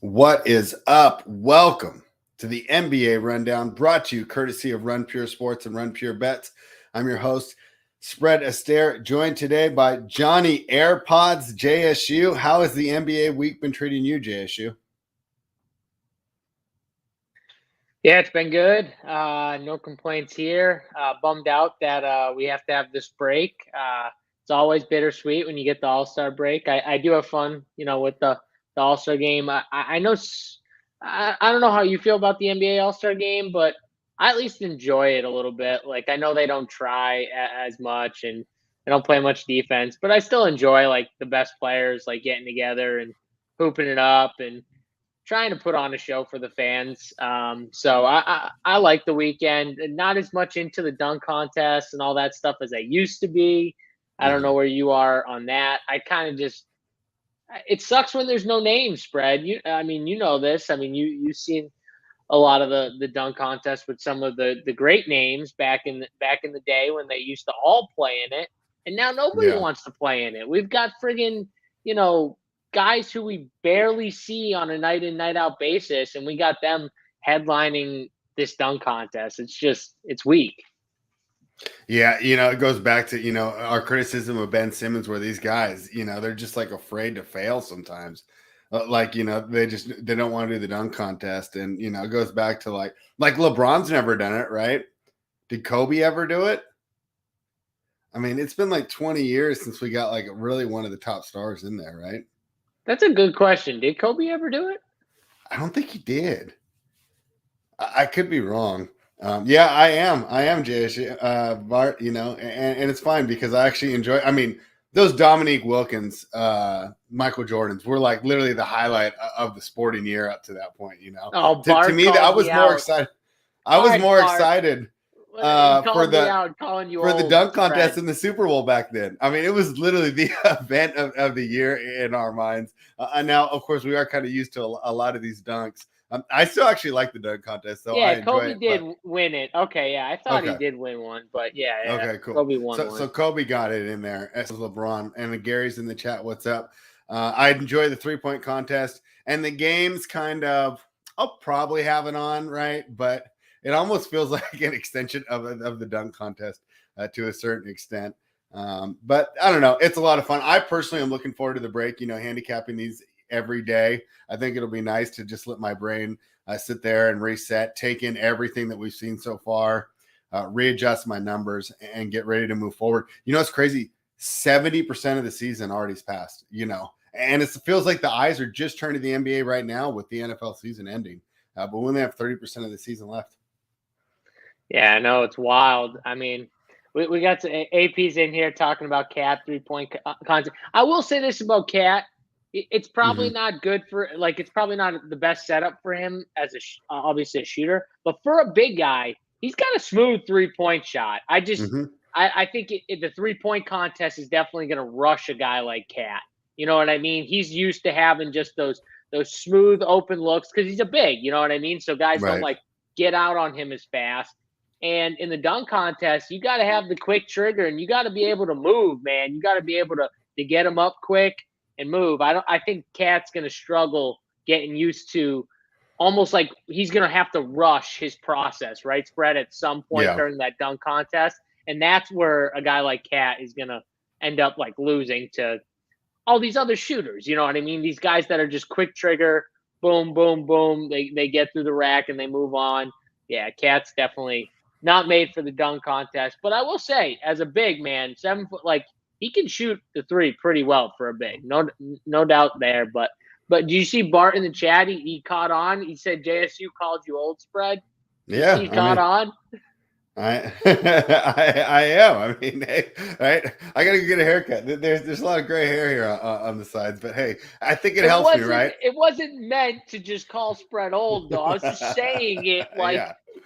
What is up? Welcome to the NBA Rundown, brought to you courtesy of Run Pure Sports and Run Pure Bets. I'm your host, Spread Astaire, joined today by Johnny AirPods JSU. How has the NBA week been treating you, JSU? Yeah, it's been good. No complaints here. Bummed out that we have to have this break. It's always bittersweet when you get the All-Star break. I do have fun, with the All-Star game. I know I don't know how you feel about the NBA All-Star game, but I at least enjoy it a little bit. Like, I know they don't try as much and they don't play much defense, but I still enjoy like the best players like getting together and hooping it up and trying to put on a show for the fans. So I like the weekend. Not as much into the dunk contest and all that stuff as I used to be. I don't know where you are on that. I kind of just it sucks when there's no name spread. You know this. I mean, you've seen a lot of the dunk contest with some of the great names back in the day when they used to all play in it, and now nobody wants to play in it. We've got friggin' guys who we barely see on a night in night out basis, and we got them headlining this dunk contest. It's weak. Yeah, it goes back to, our criticism of Ben Simmons, where these guys, they're just like afraid to fail sometimes. They don't want to do the dunk contest. And, it goes back to like LeBron's never done it, right? Did Kobe ever do it? I mean, it's been like 20 years since we got like really one of the top stars in there, right? That's a good question. Did Kobe ever do it? I don't think he did. I could be wrong. Yeah, I am JSU, Bart, and it's fine because I actually enjoy, those Dominique Wilkins, Michael Jordans were like literally the highlight of the sporting year up to that point, Oh, Bart to me, I was more excited. I was more excited for the dunk contest in the Super Bowl back then. I mean, it was literally the event of the year in our minds. And now, of course, we are kind of used to a lot of these dunks. I still actually like the dunk contest, though. Yeah, Kobe did win it. Okay, yeah, I thought he did win one, but yeah. Okay, cool. Kobe won one. So Kobe got it in there. As LeBron and Gary's in the chat. What's up? I enjoy the 3-point contest and the games. I'll probably have it on, right? But it almost feels like an extension of the dunk contest to a certain extent. But I don't know. It's a lot of fun. I personally am looking forward to the break. Handicapping these every day. I think it'll be nice to just let my brain sit there and reset, take in everything that we've seen so far, readjust my numbers, and get ready to move forward. It's crazy. 70% of the season already's passed, and it feels like the eyes are just turning to the NBA right now with the NFL season ending. But we only have 30% of the season left. Yeah, I know. It's wild. I mean, we got some APs in here talking about Cat 3-point contest. I will say this about Cat. It's probably not good for it's probably not the best setup for him as obviously a shooter, but for a big guy, he's got a smooth 3-point shot. I think the 3-point contest is definitely going to rush a guy like Cat. You know what I mean? He's used to having just those smooth open looks because he's a big. You know what I mean? So guys don't get out on him as fast. And in the dunk contest, you got to have the quick trigger and you got to be able to move, man. You got to be able to get him up quick and move. I think Cat's going to struggle getting used to almost like he's going to have to rush his process, right? Spread at some point during that dunk contest. And that's where a guy like Cat is going to end up like losing to all these other shooters. You know what I mean? These guys that are just quick trigger, boom, boom, boom. They get through the rack and they move on. Yeah, Cat's definitely not made for the dunk contest. But I will say, as a big man, 7 foot, he can shoot the 3 pretty well for a big. No doubt there. But do you see Bart in the chat? He caught on. He said JSU called you old spread. Yeah. He caught on. I am. I mean, hey, right? I gotta get a haircut. There's a lot of gray hair here on the sides, but hey, I think it helps me, right? It wasn't meant to just call Spread old, though. I was just saying it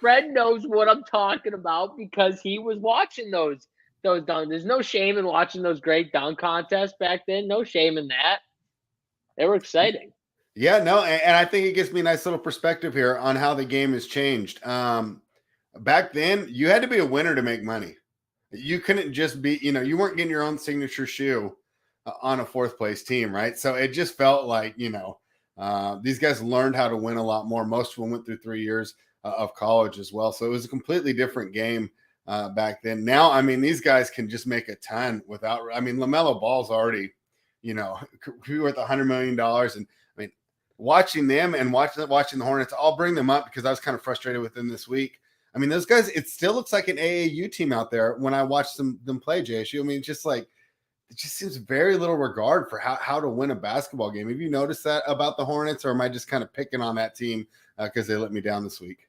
Fred knows what I'm talking about because he was watching those dunk. There's no shame in watching those great dunk contests back then. No shame in that. They were exciting. Yeah, no, and I think it gives me a nice little perspective here on how the game has changed. Back then, you had to be a winner to make money. You couldn't just be, you weren't getting your own signature shoe on a 4th place team, right? So it just felt like, These guys learned how to win a lot more. Most of them went through 3 years of college as well. So it was a completely different game back then. Now, I mean, these guys can just make a ton without, I mean, LaMelo Ball's already, could be worth $100 million. And I mean, watching them and watching the Hornets, I'll bring them up because I was kind of frustrated with them this week. I mean, those guys, it still looks like an AAU team out there when I watch them play JSU. I mean, just like, it just seems very little regard for how to win a basketball game. Have you noticed that about the Hornets, or am I just kind of picking on that team because they let me down this week?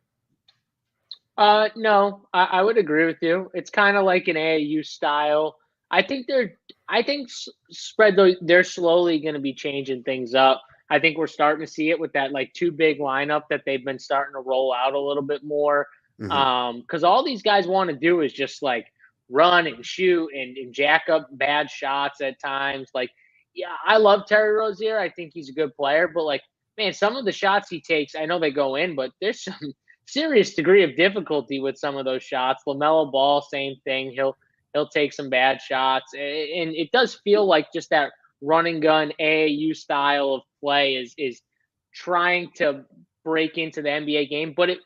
No, I would agree with you. It's kind of like an AAU style. I think spread though they're slowly going to be changing things up. I think we're starting to see it with that like two big lineup that they've been starting to roll out a little bit more. Because all these guys want to do is just like run and shoot and jack up bad shots at times. Like, yeah, I love Terry Rozier. I think he's a good player, but like, man, some of the shots he takes, I know they go in, but there's some serious degree of difficulty with some of those shots. LaMelo Ball, same thing. He'll take some bad shots, and it does feel like just that run and gun AAU style of play is trying to break into the NBA game, but it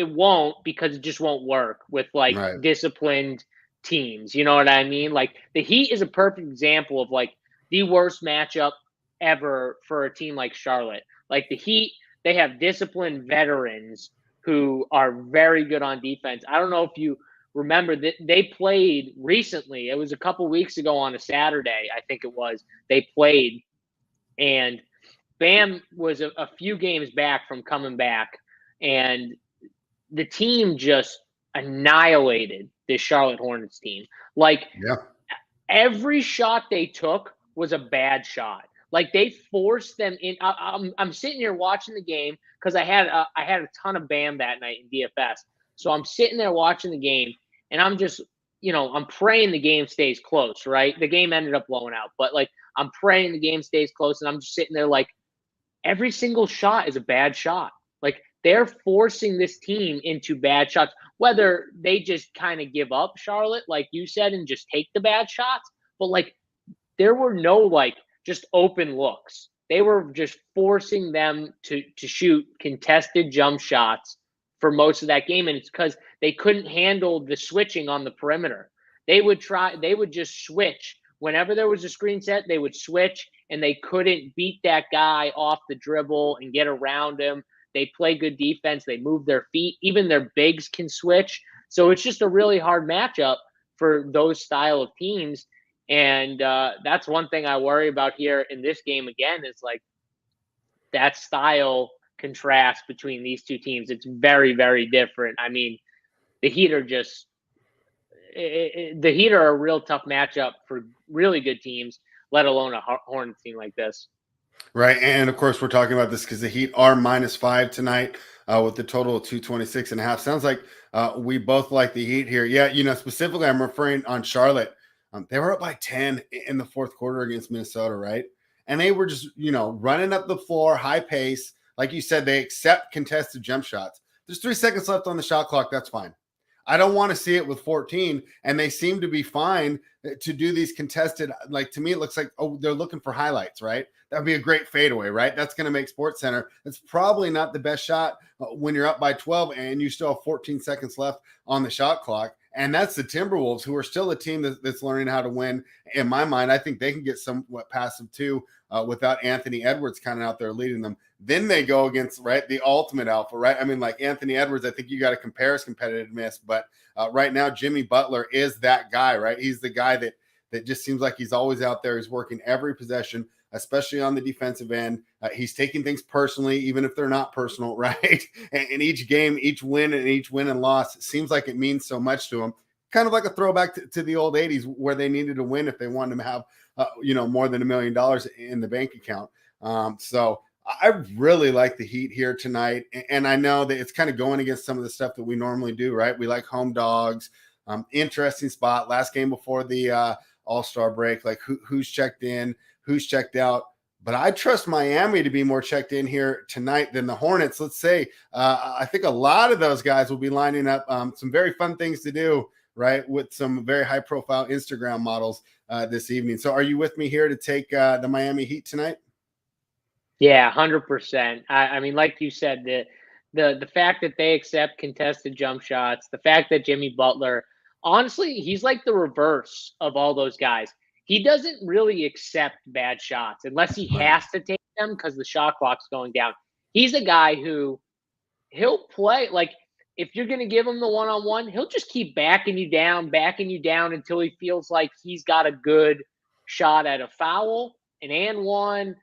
won't, because it just won't work with like disciplined teams. You know what I mean? Like the Heat is a perfect example of like the worst matchup ever for a team like Charlotte. Like the Heat, they have disciplined veterans who are very good on defense. I don't know if you remember that they played recently. It was a couple weeks ago on a Saturday, I think it was. They played, and Bam was a few games back from coming back, and the team just annihilated this Charlotte Hornets team. Like, every shot they took was a bad shot. Like they forced them in. I'm sitting here watching the game because I had a ton of Bam that night in DFS. So I'm sitting there watching the game, and I'm just, I'm praying the game stays close, right? The game ended up blowing out, but like I'm praying the game stays close, and I'm just sitting there like every single shot is a bad shot. Like they're forcing this team into bad shots, whether they just kind of give up, Charlotte, like you said, and just take the bad shots. But like there were no like just open looks. They were just forcing them to shoot contested jump shots for most of that game. And it's because they couldn't handle the switching on the perimeter. They would just switch. Whenever there was a screen set, they would switch, and they couldn't beat that guy off the dribble and get around him. They play good defense. They move their feet. Even their bigs can switch. So it's just a really hard matchup for those style of teams. And that's one thing I worry about here in this game again, is like that style contrast between these two teams. It's very, very different. I mean, the Heat are just the Heat are a real tough matchup for really good teams, let alone a Hornets team like this. Right. And of course, we're talking about this because the Heat are -5 tonight with the total of 226.5. Sounds like we both like the Heat here. Yeah, specifically, I'm referring on Charlotte. They were up by 10 in the fourth quarter against Minnesota, right? And they were just, running up the floor, high pace. Like you said, they accept contested jump shots. There's 3 seconds left on the shot clock. That's fine. I don't want to see it with 14, and they seem to be fine to do these contested. Like, to me, it looks like, they're looking for highlights, right? That'd be a great fadeaway, right? That's going to make Sports Center. It's probably not the best shot when you're up by 12 and you still have 14 seconds left on the shot clock. And that's the Timberwolves, who are still a team that's learning how to win. In my mind, I think they can get somewhat passive too, without Anthony Edwards kind of out there leading them. Then they go against, right, the ultimate alpha, right? I mean, like Anthony Edwards, I think you got to compare his competitiveness, but right now Jimmy Butler is that guy, right? He's the guy that just seems like he's always out there. He's working every possession, especially on the defensive end. He's taking things personally, even if they're not personal, right? And each game, each win and loss, it seems like it means so much to him. Kind of like a throwback to the old 80s, where they needed to win if they wanted to have, more than $1 million in the bank account. So I really like the Heat here tonight. And I know that it's kind of going against some of the stuff that we normally do, right? We like home dogs. Interesting spot. Last game before the All-Star break, like who's checked in, who's checked out. But I trust Miami to be more checked in here tonight than the Hornets. Let's say I think a lot of those guys will be lining up some very fun things to do, right, with some very high-profile Instagram models this evening. So are you with me here to take the Miami Heat tonight? Yeah, 100%. I mean, like you said, the fact that they accept contested jump shots, the fact that Jimmy Butler, honestly, he's like the reverse of all those guys. He doesn't really accept bad shots unless he Right. has to take them because the shot clock's going down. He's a guy who he'll play like if you're going to give him the one-on-one, he'll just keep backing you down until he feels like he's got a good shot at a foul, an and one,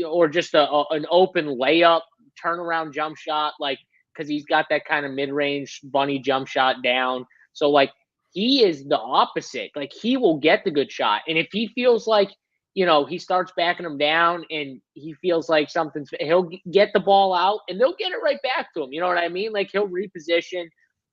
or just an open layup, turnaround jump shot, like because he's got that kind of mid-range bunny jump shot down. So like he is the opposite. Like he will get the good shot, and if he feels like he starts backing him down and he feels like he'll get the ball out and they'll get it right back to him. You know what I mean? Like he'll reposition.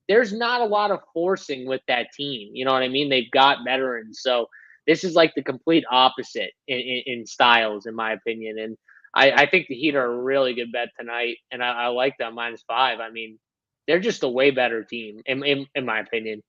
There's not a lot of forcing with that team. You know what I mean? They've got veterans. So this is like the complete opposite in styles, in my opinion. And I think the Heat are a really good bet tonight. And I like that -5. I mean, they're just a way better team, in my opinion.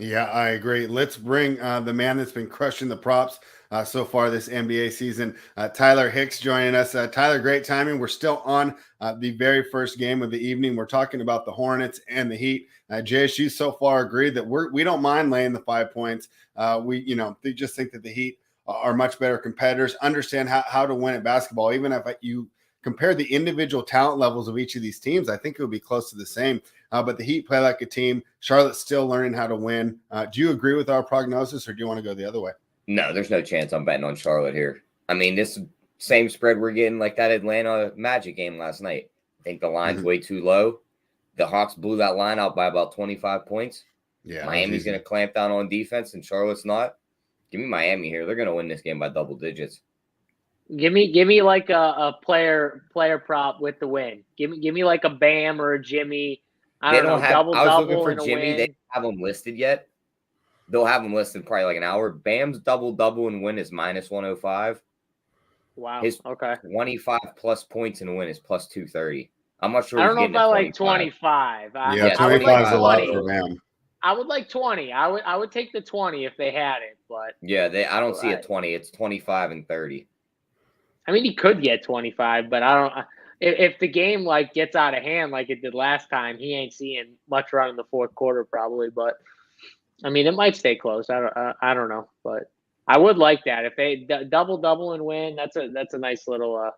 Yeah, I agree. Let's bring the man that's been crushing the props so far this NBA season, Tyler Hicks, joining us. Tyler, great timing. We're still on the very first game of the evening. We're talking about the Hornets and the Heat. JSU so far agreed that we don't mind laying the 5 points. They just think that the Heat are much better competitors, understand how to win at basketball. Even if you compare the individual talent levels of each of these teams, I think it would be close to the same. But the Heat play like a team. Charlotte's still learning how to win. Do you agree with our prognosis, or do you want to go the other way? No, there's no chance I'm betting on Charlotte here. I mean, this same spread we're getting like that Atlanta Magic game last night. I think the line's way too low. The Hawks blew that line out by about 25 points. Yeah, Miami's going to clamp down on defense, and Charlotte's not. Give me Miami here. They're going to win this game by double digits. Give me like a player prop with the win. Give me like a Bam or a Jimmy. I was looking for Jimmy. They don't have them listed yet. They'll have them listed probably like an hour. Bam's double and win is -105. Wow. His okay. 25 plus points and win is +230. I'm not sure. I don't know if I like 25. Yeah, 25 is a lot for Bam. I would like 20. I would take the 20 if they had it, but yeah, I don't see a 20. It's 25 and 30. I mean, he could get 25, but I don't. If the game like gets out of hand like it did last time, he ain't seeing much run in the fourth quarter probably. But I mean, it might stay close. I don't know, but I would like that if they double and win. That's a nice little.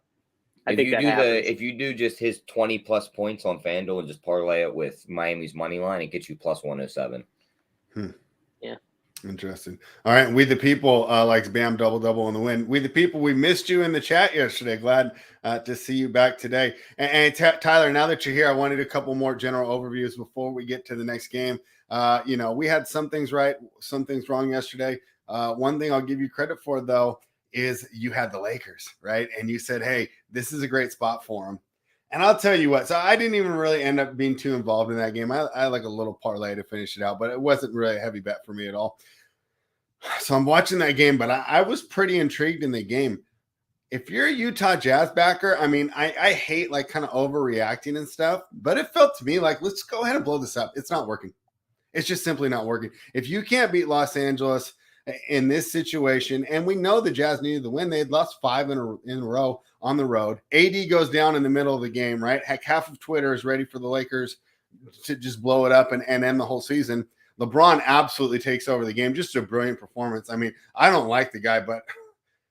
If you do just his 20 plus points on FanDuel and just parlay it with Miami's money line, it gets you +107. Yeah. Interesting. All right. We the people likes Bam double in the win. We the people, we missed you in the chat yesterday. Glad to see you back today. And Tyler, now that you're here, I wanted a couple more general overviews before we get to the next game. We had some things right, some things wrong yesterday. One thing I'll give you credit for, though, is you had the Lakers, right? And you said, hey, this is a great spot for them. And I'll tell you what, so I didn't even really end up being too involved in that game. I had like a little parlay to finish it out, but it wasn't really a heavy bet for me at all. So I'm watching that game, but I was pretty intrigued in the game. If you're a Utah Jazz backer, I mean, I hate like kind of overreacting and stuff, but it felt to me like, let's go ahead and blow this up. It's not working. It's just simply not working. If you can't beat Los Angeles in this situation, and we know the Jazz needed the win, they had lost 5 in a row on the road. AD goes down in the middle of the game, right? Heck, half of Twitter is ready for the Lakers to just blow it up and end the whole season. LeBron absolutely takes over the game. Just a brilliant performance. I mean, I don't like the guy, but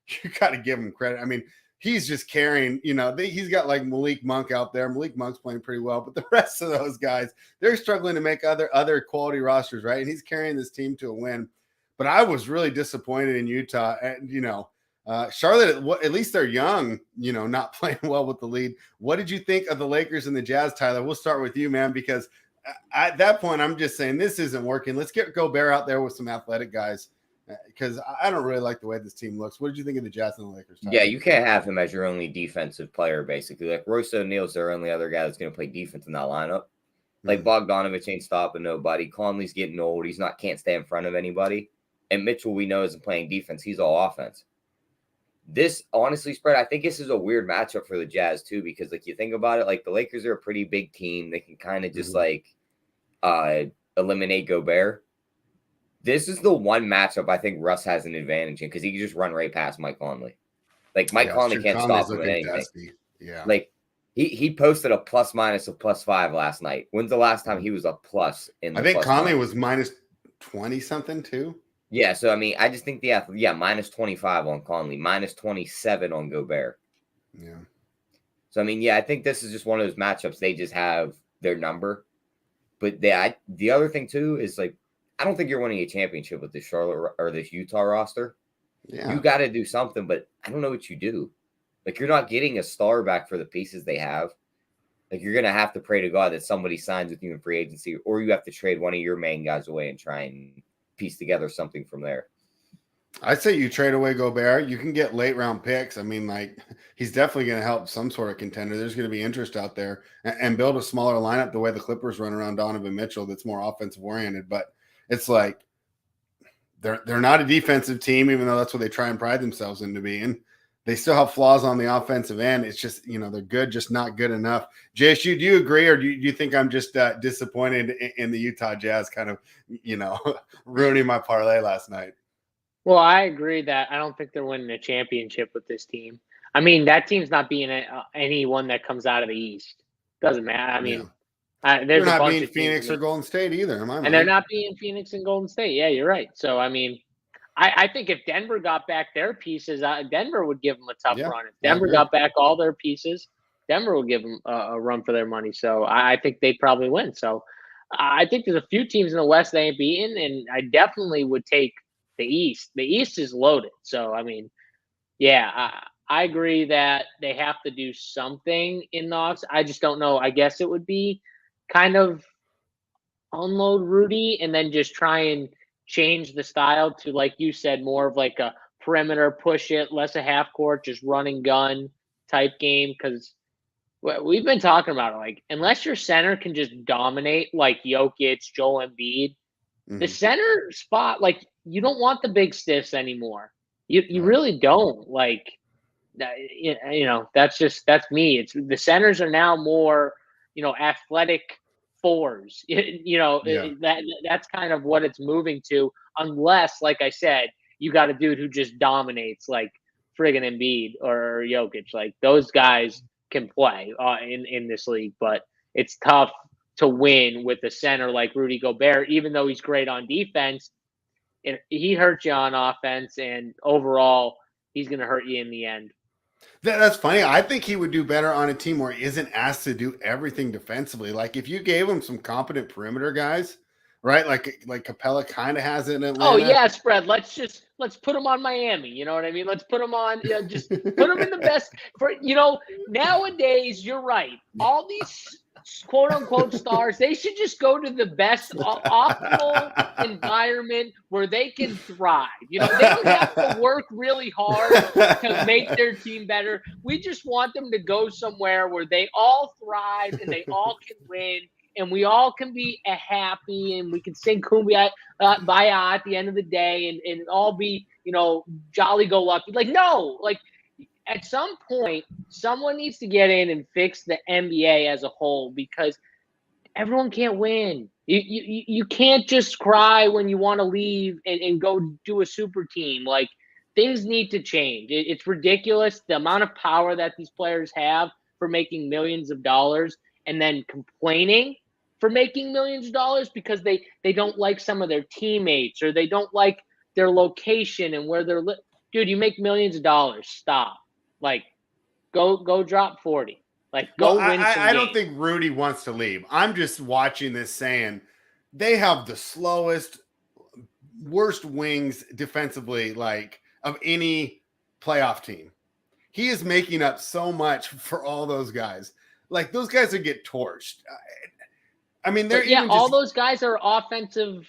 you got to give him credit. I mean, he's just carrying, he's got like Malik Monk out there. Malik Monk's playing pretty well, but the rest of those guys, they're struggling to make other quality rosters, right? And he's carrying this team to a win. But I was really disappointed in Utah. And, Charlotte, at least they're young, not playing well with the lead. What did you think of the Lakers and the Jazz, Tyler? We'll start with you, man, because at that point, I'm just saying this isn't working. Let's get Gobert out there with some athletic guys because I don't really like the way this team looks. What did you think of the Jazz and the Lakers, Tyler? Yeah, you can't have him as your only defensive player, basically. Like, Royce O'Neal's their only other guy that's going to play defense in that lineup. Like, Bogdanovich ain't stopping nobody. Conley's getting old. Can't stay in front of anybody. And Mitchell, we know, isn't playing defense. He's all offense. This, honestly, spread, I think this is a weird matchup for the Jazz, too, because, like, you think about it, like, the Lakers are a pretty big team. They can kind of just, eliminate Gobert. This is the one matchup I think Russ has an advantage in because he can just run right past Mike Conley. Like Mike Conley can't stop him at anything. Dusty. Yeah. Like he posted a plus minus of +5 last night. When's the last time he was a plus in the I think Conley minus? was minus 20 something too. Yeah, so I mean, I just think minus 25 on Conley, minus 27 on Gobert. Yeah. So I mean, yeah, I think this is just one of those matchups. They just have their number. But the other thing too is like, I don't think you're winning a championship with this Charlotte or this Utah roster. Yeah. You got to do something, but I don't know what you do. Like, you're not getting a star back for the pieces they have. Like, you're going to have to pray to God that somebody signs with you in free agency, or you have to trade one of your main guys away and try and piece together something from there. I'd say you trade away Gobert. You can get late round picks. I mean, like, he's definitely going to help some sort of contender. There's going to be interest out there, and build a smaller lineup the way the Clippers run around Donovan Mitchell that's more offensive oriented. But it's like they're not a defensive team, even though that's what they try and pride themselves into being. They still have flaws on the offensive end. It's just, they're good, just not good enough. JSU, do you agree, or do you think I'm just disappointed in the Utah Jazz kind of, ruining my parlay last night? Well, I agree that I don't think they're winning a championship with this team. I mean, that team's not being anyone that comes out of the East. Doesn't matter. I mean, they're not being Phoenix or Golden State either. And they're not being Phoenix and Golden State. Yeah, you're right. So, I mean, I think if Denver got back their pieces, Denver would give them a tough run. If Denver got back all their pieces, Denver would give them a run for their money. So I think they'd probably win. So I think there's a few teams in the West they ain't beaten, and I definitely would take the East. The East is loaded. So, I mean, yeah, I agree that they have to do something in the offs. I just don't know. I guess it would be kind of unload Rudy and then just try and change the style to, like you said, more of like a perimeter, push it, less a half court, just run and gun type game. Because we've been talking about it, like, unless your center can just dominate like Jokic, Joel Embiid, the center spot, like, you don't want the big stiffs anymore. You really don't. Like, that's me. It's the centers are now more, athletic fours. That's kind of what it's moving to, unless, like I said, you got a dude who just dominates like friggin' Embiid or Jokic. Like, those guys can play in this league, but it's tough to win with a center like Rudy Gobert, even though he's great on defense. He hurts you on offense, and overall, he's going to hurt you in the end. That's funny. I think he would do better on a team where he isn't asked to do everything defensively. Like, if you gave him some competent perimeter guys, right? Like Capella kind of has it in Atlanta. Oh yeah, spread. Let's put him on Miami. You know what I mean? Let's put him on. Just put him in the best. Nowadays, you're right. All these quote unquote stars, they should just go to the best optimal environment where they can thrive. They don't have to work really hard to make their team better. We just want them to go somewhere where they all thrive and they all can win, and we all can be happy, and we can sing Kumbaya at the end of the day, and all be, jolly go lucky. Like, no, like, at some point, someone needs to get in and fix the NBA as a whole, because everyone can't win. You can't just cry when you want to leave and go do a super team. Like, things need to change. It's ridiculous, the amount of power that these players have for making millions of dollars, and then complaining for making millions of dollars because they don't like some of their teammates, or they don't like their location and where they're dude, you make millions of dollars. Stop. Like, go drop 40. Like, go win some I don't think Rudy wants to leave. I'm just watching this saying they have the slowest, worst wings defensively, like, of any playoff team. He is making up so much for all those guys. Like, those guys would get torched. I mean, all those guys are offensive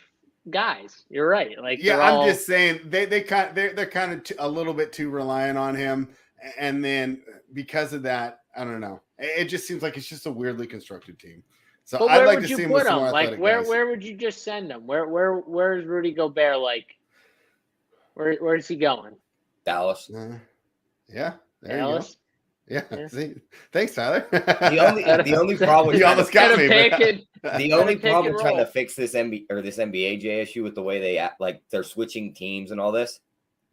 guys. You're right. Like, I'm just saying they're kind of a little bit too reliant on him. And then because of that, I don't know. It just seems like it's just a weirdly constructed team. So I'd like to see him with some more athletic guys. Where would you just send him? Where is Rudy Gobert? Like, where is he going? Dallas. Yeah. Dallas. Yeah. See? Thanks, Tyler. The only problem you almost got me. The only problem trying to fix this NBA JSU with the way they act, like they're switching teams and all this.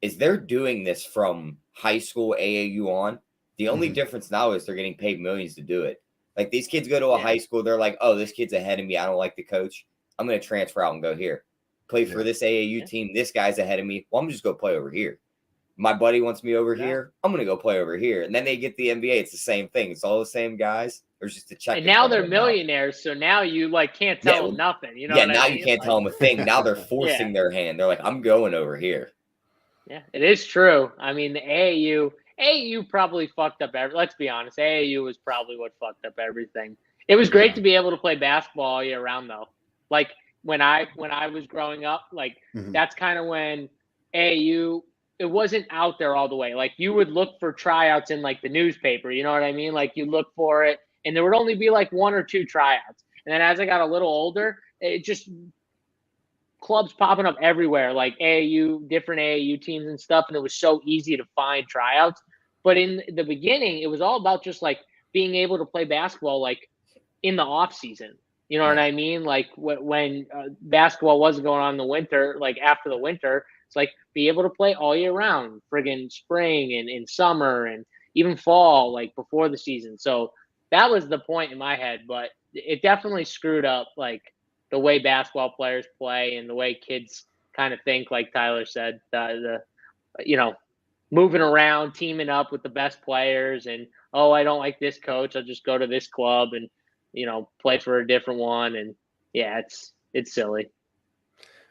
is they're doing this from high school AAU on. The only difference now is they're getting paid millions to do it. Like these kids go to a high school, they're like, oh, this kid's ahead of me. I don't like the coach. I'm going to transfer out and go here. Play for this AAU team. This guy's ahead of me. Well, I'm just going to play over here. My buddy wants me over here. I'm going to go play over here. And then they get the NBA. It's the same thing. It's all the same guys. There's just a check. And now they're millionaires. So now you can't tell them nothing. You know now you can't tell them a thing. Now they're forcing their hand. They're like, I'm going over here. Yeah, it is true. I mean, the AAU probably fucked up let's be honest. AAU was probably what fucked up everything. It was great to be able to play basketball all year round, though. Like when I was growing up, that's kind of when AAU, it wasn't out there all the way. Like you would look for tryouts in the newspaper. You know what I mean? Like you look for it, and there would only be 1 or 2 tryouts. And then as I got a little older, it just clubs popping up everywhere, like AAU, different AAU teams and stuff. And it was so easy to find tryouts. But in the beginning, it was all about just being able to play basketball in the off season. You know what I mean? Like when basketball wasn't going on in the winter, after the winter, it's be able to play all year round, friggin' spring and in summer and even fall, before the season. So that was the point in my head, but it definitely screwed up the way basketball players play and the way kids kind of think, like Tyler said, moving around, teaming up with the best players and, oh, I don't like this coach, I'll just go to this club and, play for a different one. And yeah, it's silly.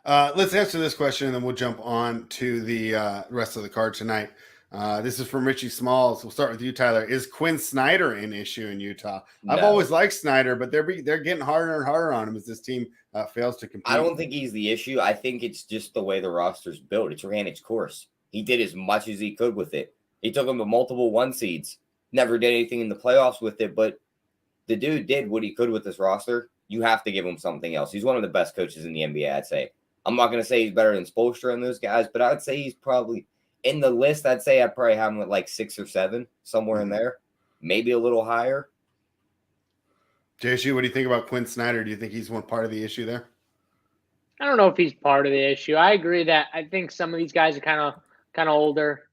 Let's answer this question and then we'll jump on to the rest of the card tonight. This is from Richie Smalls. We'll start with you, Tyler. Is Quinn Snyder an issue in Utah? No. I've always liked Snyder, but they're getting harder and harder on him as this team fails to compete. I don't think he's the issue. I think it's just the way the roster's built. It's ran its course. He did as much as he could with it. He took him to multiple 1 seeds. Never did anything in the playoffs with it, but the dude did what he could with this roster. You have to give him something else. He's one of the best coaches in the NBA, I'd say. I'm not going to say he's better than Spoelstra and those guys, but I'd say he's probably in the list. I'd say I'd probably have him at 6 or 7, somewhere in there, maybe a little higher. JSU, what do you think about Quinn Snyder? Do you think he's one part of the issue there? I don't know if he's part of the issue. I agree that I think some of these guys are kind of older,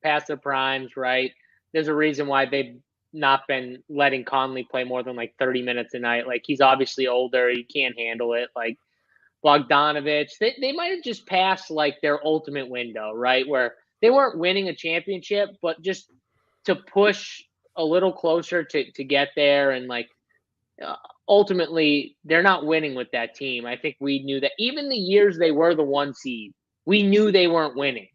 past their primes, right? There's a reason why they've not been letting Conley play more than 30 minutes a night. He's obviously older. He can't handle it. Bogdanovich, they might have just passed their ultimate window, right? Where they weren't winning a championship, but just to push a little closer to get there. And ultimately they're not winning with that team. I think we knew that even the years they were the 1 seed, we knew they weren't winning.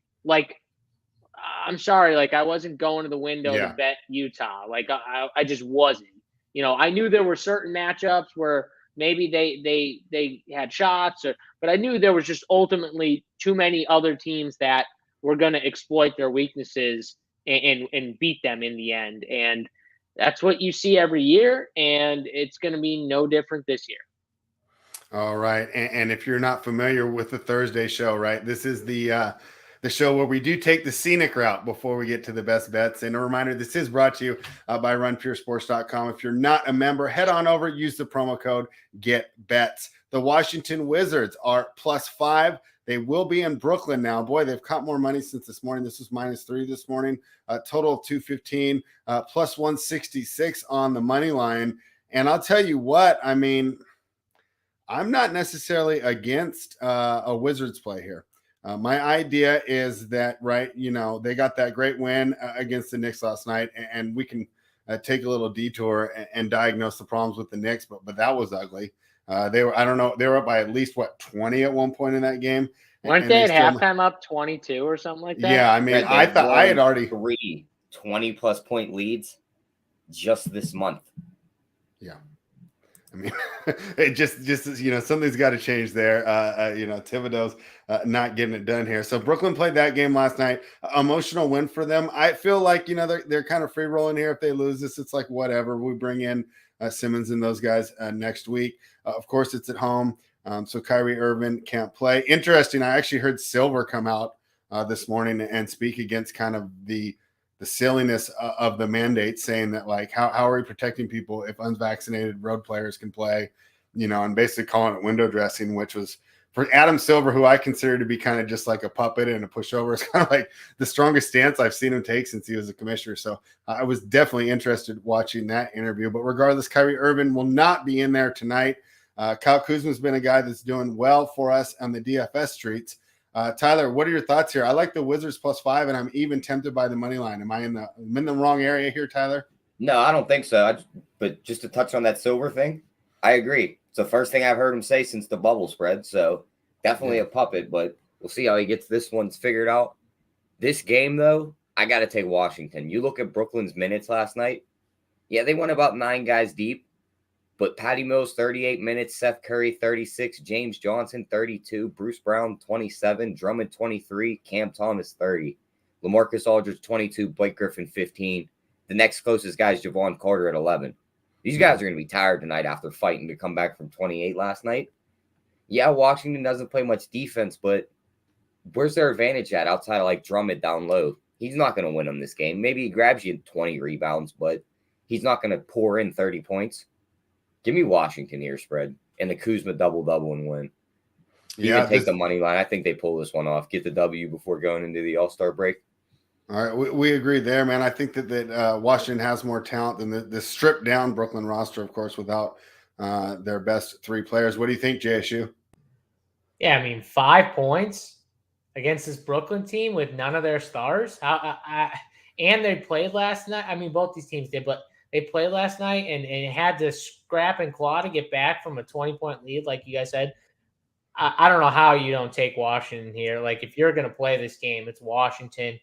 I'm sorry, I wasn't going to the window to bet Utah. I just wasn't. I knew there were certain matchups where maybe they had shots, but I knew there was just ultimately too many other teams that were going to exploit their weaknesses and beat them in the end. And that's what you see every year, and it's going to be no different this year. All right, and if you're not familiar with the Thursday show, right, this is the show where we do take the scenic route before we get to the best bets. And a reminder, this is brought to you by runpuresports.com. If you're not a member, head on over, use the promo code GETBETS. The Washington Wizards are +5. They will be in Brooklyn now. Boy, they've caught more money since this morning. This was -3 this morning. Total of 215, +166 on the money line. And I'll tell you what, I mean, I'm not necessarily against a Wizards play here. My idea is that, right, they got that great win against the Knicks last night, and we can take a little detour and diagnose the problems with the Knicks, but that was ugly. They were up by at least 20 at one point in that game. Weren't they at halftime up 22 or something like that? Yeah, I mean, I thought I had already 3 20+ point leads just this month. Yeah. I mean, it just something's got to change there. Thibodeau's not getting it done here. So Brooklyn played that game last night. Emotional win for them. I feel like they're kind of free rolling here. If they lose this, it's whatever. We bring in Simmons and those guys next week. Of course, it's at home, so Kyrie Irving can't play. Interesting. I actually heard Silver come out this morning and speak against kind of the silliness of the mandate, saying that how are we protecting people if unvaccinated road players can play, and basically calling it window dressing, which was for Adam Silver, who I consider to be kind of just like a puppet and a pushover, is kind of like the strongest stance I've seen him take since he was a commissioner. So I was definitely interested watching that interview. But regardless, Kyrie Irving will not be in there tonight. Kyle Kuzma's been a guy that's doing well for us on the DFS streets. Tyler, what are your thoughts here? I like the Wizards +5, and I'm even tempted by the money line. Am I in the wrong area here, Tyler? No, I don't think so. But just to touch on that Silver thing, I agree. It's the first thing I've heard him say since the bubble spread. So definitely a puppet, but we'll see how he gets this one's figured out. This game, though, I got to take Washington. You look at Brooklyn's minutes last night. Yeah, they went about 9 guys deep, but Patty Mills, 38 minutes, Seth Curry, 36, James Johnson, 32, Bruce Brown, 27, Drummond, 23, Cam Thomas, 30, LaMarcus Aldridge, 22, Blake Griffin, 15. The next closest guy is Javon Carter at 11. These guys are going to be tired tonight after fighting to come back from 28 last night. Yeah, Washington doesn't play much defense, but where's their advantage at outside of like Drummond down low? He's not going to win them this game. Maybe he grabs you 20 rebounds, but he's not going to pour in 30 points. Give me Washington here, spread, and the Kuzma double-double and win. Even take the money line. I think they pull this one off. Get the W before going into the All-Star break. All right, we agree there, man. I think that Washington has more talent than the stripped-down Brooklyn roster, of course, without their best 3 players. What do you think, JSU? Yeah, I mean, 5 points against this Brooklyn team with none of their stars. And they played last night. I mean, both these teams did, but they played last night and had to scrap and claw to get back from a 20-point lead, like you guys said. I don't know how you don't take Washington here. Like, if you're going to play this game, it's Washington.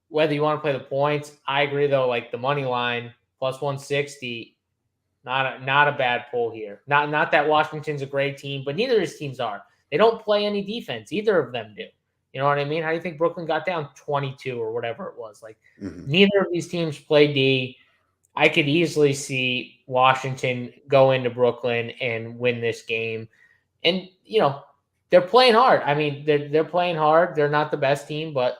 Whether you want to play the points, I agree, though, like the money line, +160, not a bad pull here. Not that Washington's a great team, but neither of these teams are. They don't play any defense. Either of them do. You know what I mean? How do you think Brooklyn got down 22 or whatever it was? Like, neither of these teams play D. I could easily see Washington go into Brooklyn and win this game. And, they're playing hard. I mean, they're playing hard. They're not the best team, but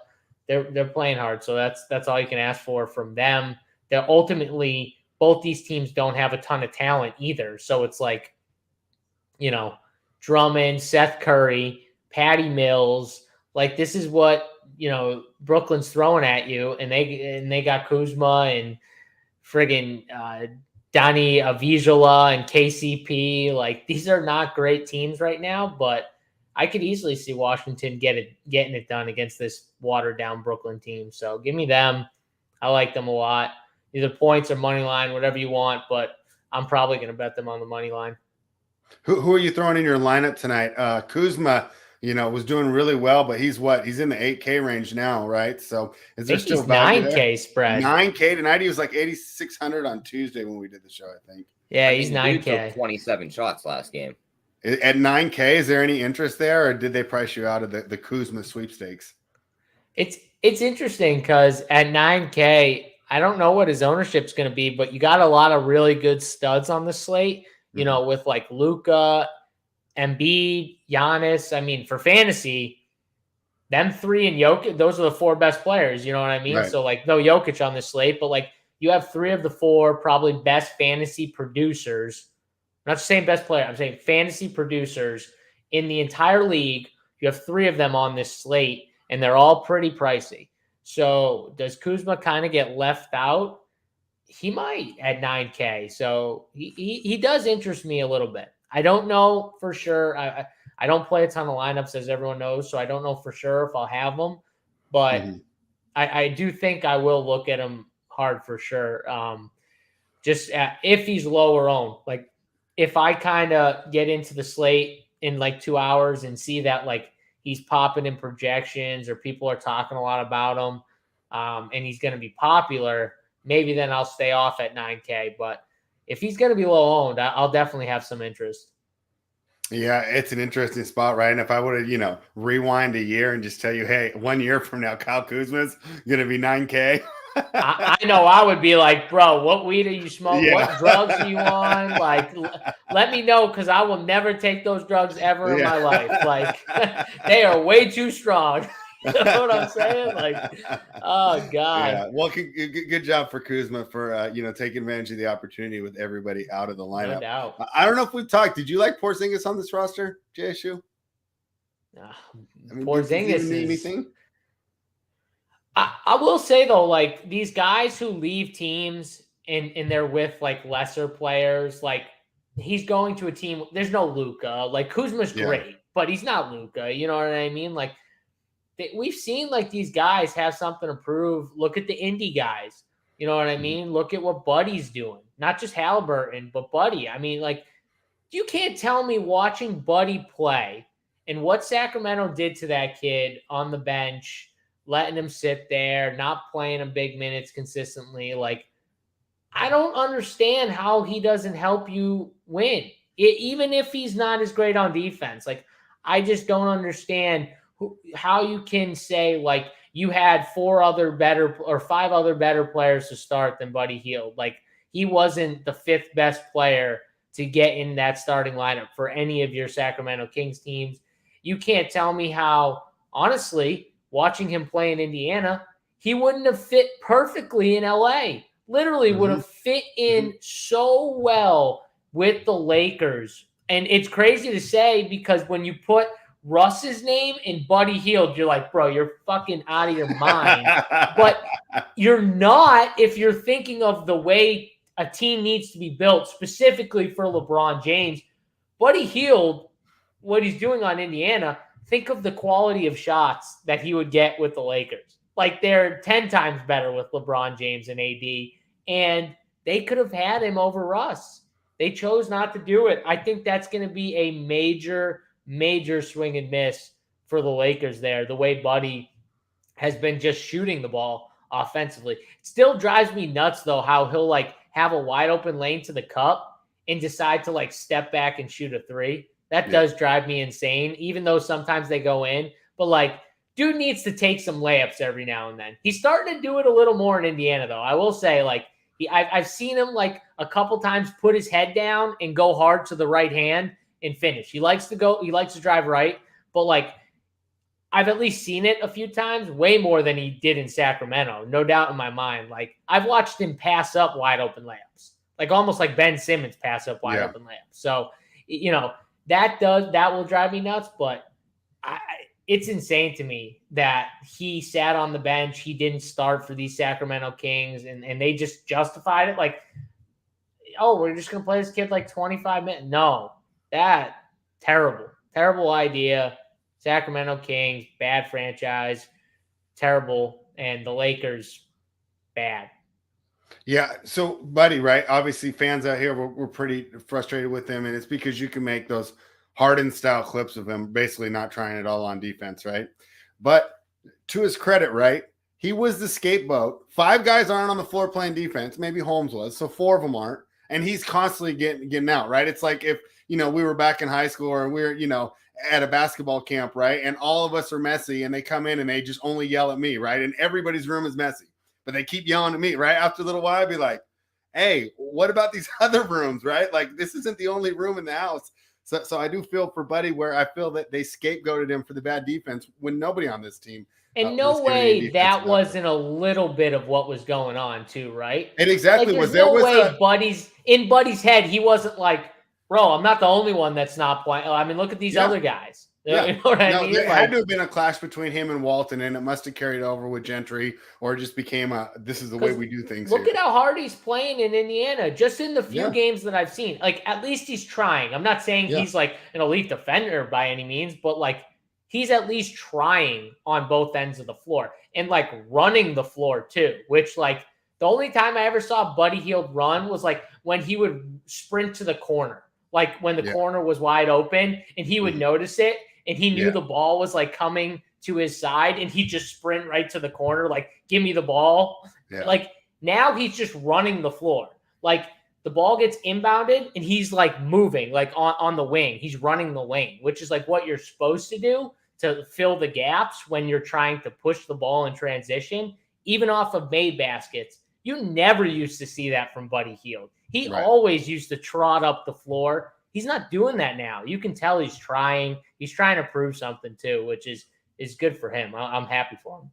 they're playing hard. So that's all you can ask for from them. They're ultimately, both these teams don't have a ton of talent either. So it's like, Drummond, Seth Curry, Patty Mills, like this is what, Brooklyn's throwing at you. And they got Kuzma and friggin' Donnie Avizula and KCP. Like, these are not great teams right now, but I could easily see Washington getting it done against this watered-down Brooklyn team. So give me them. I like them a lot. Either points or money line, whatever you want, but I'm probably going to bet them on the money line. Who are you throwing in your lineup tonight? Kuzma, was doing really well, but he's in the 8K range now, right? So is there still value 9K there? spread. 9K tonight. He was like 8,600 on Tuesday when we did the show, I think. Yeah, he's 9K. Took 27 shots last game. At 9K, is there any interest there, or did they price you out of the Kuzma sweepstakes? It's interesting because at 9K, I don't know what his ownership's going to be, but you got a lot of really good studs on the slate, with like Luka, Embiid, Giannis. I mean, for fantasy, them 3 and Jokic, those are the 4 best players. You know what I mean? Right. So like no Jokic on the slate, but like you have 3 of the 4 probably best fantasy producers. I'm not just saying best player. I'm saying fantasy producers in the entire league. You have 3 of them on this slate, and they're all pretty pricey. So does Kuzma kind of get left out? He might at 9K. So he does interest me a little bit. I don't know for sure. I don't play a ton of lineups, as everyone knows, so I don't know for sure if I'll have them. But I do think I will look at him hard for sure. If he's lower owned. Like, if I kind of get into the slate in like 2 hours and see that like he's popping in projections or people are talking a lot about him and he's going to be popular, maybe then I'll stay off at 9K. But if he's going to be low owned, I'll definitely have some interest. Yeah, it's an interesting spot, right? And if I would have, rewind a year and just tell you, hey, 1 year from now, Kyle Kuzma's going to be 9K. I know I would be like, bro, what weed are you smoking? Yeah. What drugs are you on? Like, let me know, because I will never take those drugs ever in my life. Like, they are way too strong. You know what I'm saying? Like, oh, God. Yeah. Well, good job for Kuzma for, taking advantage of the opportunity with everybody out of the lineup. No doubt. I don't know if we've talked. Did you like Porzingis on this roster, JSU? I mean, Porzingis does he need is. anything? I will say though, like these guys who leave teams and they're with like lesser players, like he's going to a team. There's no Luka. Like Kuzma's great, but he's not Luka. You know what I mean? Like we've seen like these guys have something to prove. Look at the indie guys. You know what I mean? Look at what Buddy's doing. Not just Halliburton, but Buddy. I mean, like you can't tell me watching Buddy play and what Sacramento did to that kid on the bench, letting him sit there, not playing him big minutes consistently. Like, I don't understand how he doesn't help you win, even if he's not as great on defense. Like, I just don't understand how you can say, like, you had 5 other better players to start than Buddy Hield. Like, he wasn't the 5th best player to get in that starting lineup for any of your Sacramento Kings teams. You can't tell me how, honestly, watching him play in Indiana, he wouldn't have fit perfectly in LA. Literally would have fit in so well with the Lakers. And it's crazy to say because when you put Russ's name and Buddy Hield, you're like, bro, you're fucking out of your mind. But you're not if you're thinking of the way a team needs to be built specifically for LeBron James. Buddy Hield, what he's doing on Indiana, think of the quality of shots that he would get with the Lakers. Like they're 10 times better with LeBron James and AD, and they could have had him over Russ. They chose not to do it. I think that's going to be a major, major swing and miss for the Lakers there, the way Buddy has been just shooting the ball offensively. It still drives me nuts, though, how he'll like have a wide open lane to the cup and decide to like step back and shoot a 3. That does drive me insane, even though sometimes they go in. But, like, dude needs to take some layups every now and then. He's starting to do it a little more in Indiana, though. I will say, like, I've seen him, like, a couple times put his head down and go hard to the right hand and finish. He likes to drive right. But, like, I've at least seen it a few times, way more than he did in Sacramento. No doubt in my mind. Like, I've watched him pass up wide open layups. Like, almost like Ben Simmons pass up wide open layups. So, you know, that will drive me nuts, but it's insane to me that he sat on the bench. He didn't start for these Sacramento Kings, and they just justified it. Like, oh, we're just going to play this kid like 25 minutes. No, terrible idea. Sacramento Kings, bad franchise, terrible, and the Lakers, bad. Yeah, so Buddy, right? Obviously, fans out here we're pretty frustrated with him, and it's because you can make those Harden style clips of him basically not trying it all on defense, right? But to his credit, right? He was the scapegoat. 5 guys aren't on the floor playing defense. Maybe Holmes was, so 4 of them aren't, and he's constantly getting out, right? It's like if we were back in high school or we're at a basketball camp, right? And all of us are messy, and they come in and they just only yell at me, right? And everybody's room is messy. But they keep yelling at me, right? After a little while, I'd be like, hey, what about these other rooms, right? Like, this isn't the only room in the house. So I do feel for Buddy where I feel that they scapegoated him for the bad defense when nobody on this team. And no way that wasn't a little bit of what was going on too, right? It exactly was. There was no way in Buddy's head, he wasn't like, bro, I'm not the only one that's not playing. I mean, look at these other guys. Yeah. You know what I mean? There had to have been a clash between him and Walton, and it must have carried over with Gentry, or it just became this is the way we do things. Look at how hard he's playing in Indiana, just in the few games that I've seen. Like, at least he's trying. I'm not saying he's like an elite defender by any means, but like he's at least trying on both ends of the floor and like running the floor too, which like the only time I ever saw Buddy Hield run was like when he would sprint to the corner, like when the corner was wide open and he would notice it. And he knew the ball was like coming to his side and he'd just sprint right to the corner. Like, give me the ball. Yeah. Like now he's just running the floor. Like the ball gets inbounded and he's like moving like on the wing. He's running the lane, which is like what you're supposed to do to fill the gaps when you're trying to push the ball in transition, even off of made baskets. You never used to see that from Buddy Hield. He always used to trot up the floor. He's not doing that now. You can tell he's trying. He's trying to prove something too, which is good for him. I'm happy for him.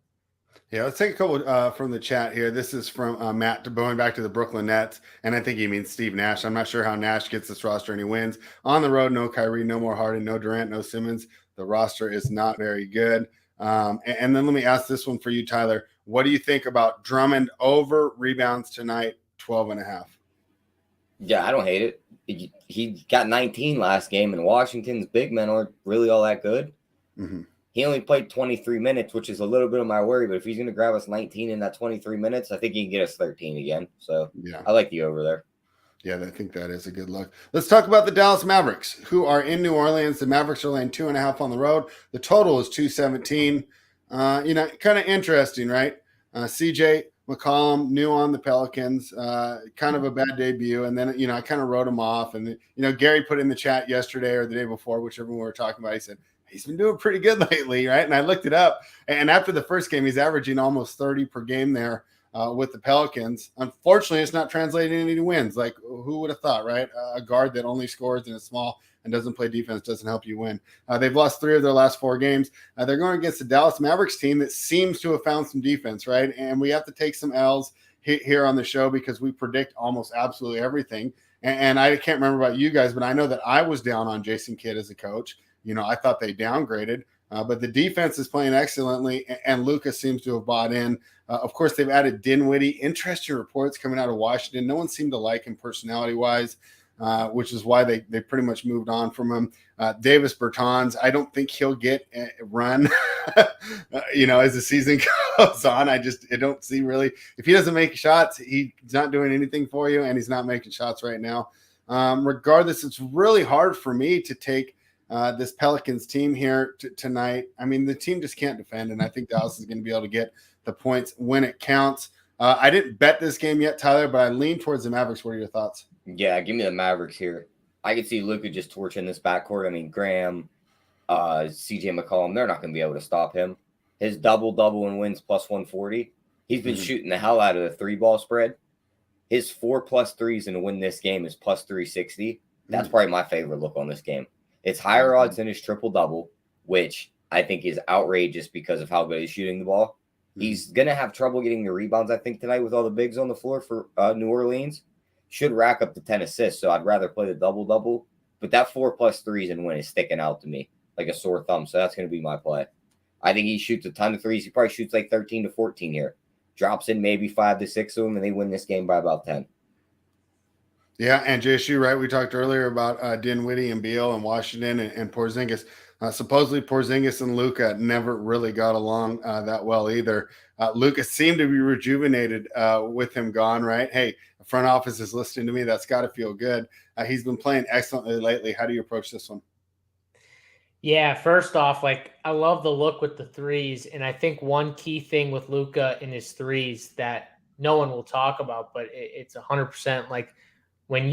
Yeah, let's take a couple from the chat here. This is from Matt, going back to the Brooklyn Nets, and I think he means Steve Nash. I'm not sure how Nash gets this roster and he wins. On the road, no Kyrie, no more Harden, no Durant, no Simmons. The roster is not very good. And then let me ask this one for you, Tyler. What do you think about Drummond over rebounds tonight, 12.5? Yeah, I don't hate it. He got 19 last game, and Washington's big men aren't really all that good. Mm-hmm. He only played 23 minutes, which is a little bit of my worry. But if he's going to grab us 19 in that 23 minutes, I think he can get us 13 again. So yeah, I like the over there. Yeah, I think that is a good look. Let's talk about the Dallas Mavericks, who are in New Orleans. The Mavericks are laying 2.5 on the road. The total is 217. Kind of interesting, right? CJ McCollum, new on the Pelicans, kind of a bad debut. And then, I kind of wrote him off. And, Gary put in the chat yesterday or the day before, whichever we were talking about, he said, he's been doing pretty good lately, right? And I looked it up. And after the first game, he's averaging almost 30 per game there with the Pelicans. Unfortunately, it's not translating into wins. Like, who would have thought, right? A guard that only scores and is small and doesn't play defense doesn't help you win. They've lost 3 of their last 4 games. They're going against the Dallas Mavericks team that seems to have found some defense, right? And we have to take some L's here on the show because we predict almost absolutely everything. And I can't remember about you guys, but I know that I was down on Jason Kidd as a coach. I thought they downgraded, but the defense is playing excellently, and Lucas seems to have bought in. Of course, they've added Dinwiddie. Interesting reports coming out of Washington. No one seemed to like him personality-wise, which is why they pretty much moved on from him. Davis Bertans, I don't think he'll get a run, as the season goes on. I don't see really. If he doesn't make shots, he's not doing anything for you, and he's not making shots right now. Regardless, it's really hard for me to take this Pelicans team here tonight. I mean, the team just can't defend, and I think Dallas is going to be able to get the points when it counts. I didn't bet this game yet, Tyler, but I lean towards the Mavericks. What are your thoughts? Yeah, give me the Mavericks here. I could see Luka just torching this backcourt. I mean, Graham, CJ McCollum, they're not going to be able to stop him. His double-double and wins plus 140. He's been shooting the hell out of the 3-ball spread. His 4+ threes and win this game is plus 360. That's probably my favorite look on this game. It's higher odds than his triple-double, which I think is outrageous because of how good he's shooting the ball. He's going to have trouble getting the rebounds, I think, tonight with all the bigs on the floor for New Orleans. Should rack up to 10 assists, so I'd rather play the double-double. But that 4+ threes and win is sticking out to me like a sore thumb, so that's going to be my play. I think he shoots a ton of threes. He probably shoots like 13 to 14 here. Drops in maybe 5 to 6 of them, and they win this game by about 10. Yeah, and JSU, right? We talked earlier about Dinwiddie and Beal and Washington and Porzingis. Supposedly Porzingis and Luka never really got along that well either. Luka seemed to be rejuvenated with him gone, right? Hey, the front office is listening to me. That's got to feel good. He's been playing excellently lately. How do you approach this one? Yeah, first off, I love the look with the threes. And I think one key thing with Luka in his threes that no one will talk about, but it's 100% when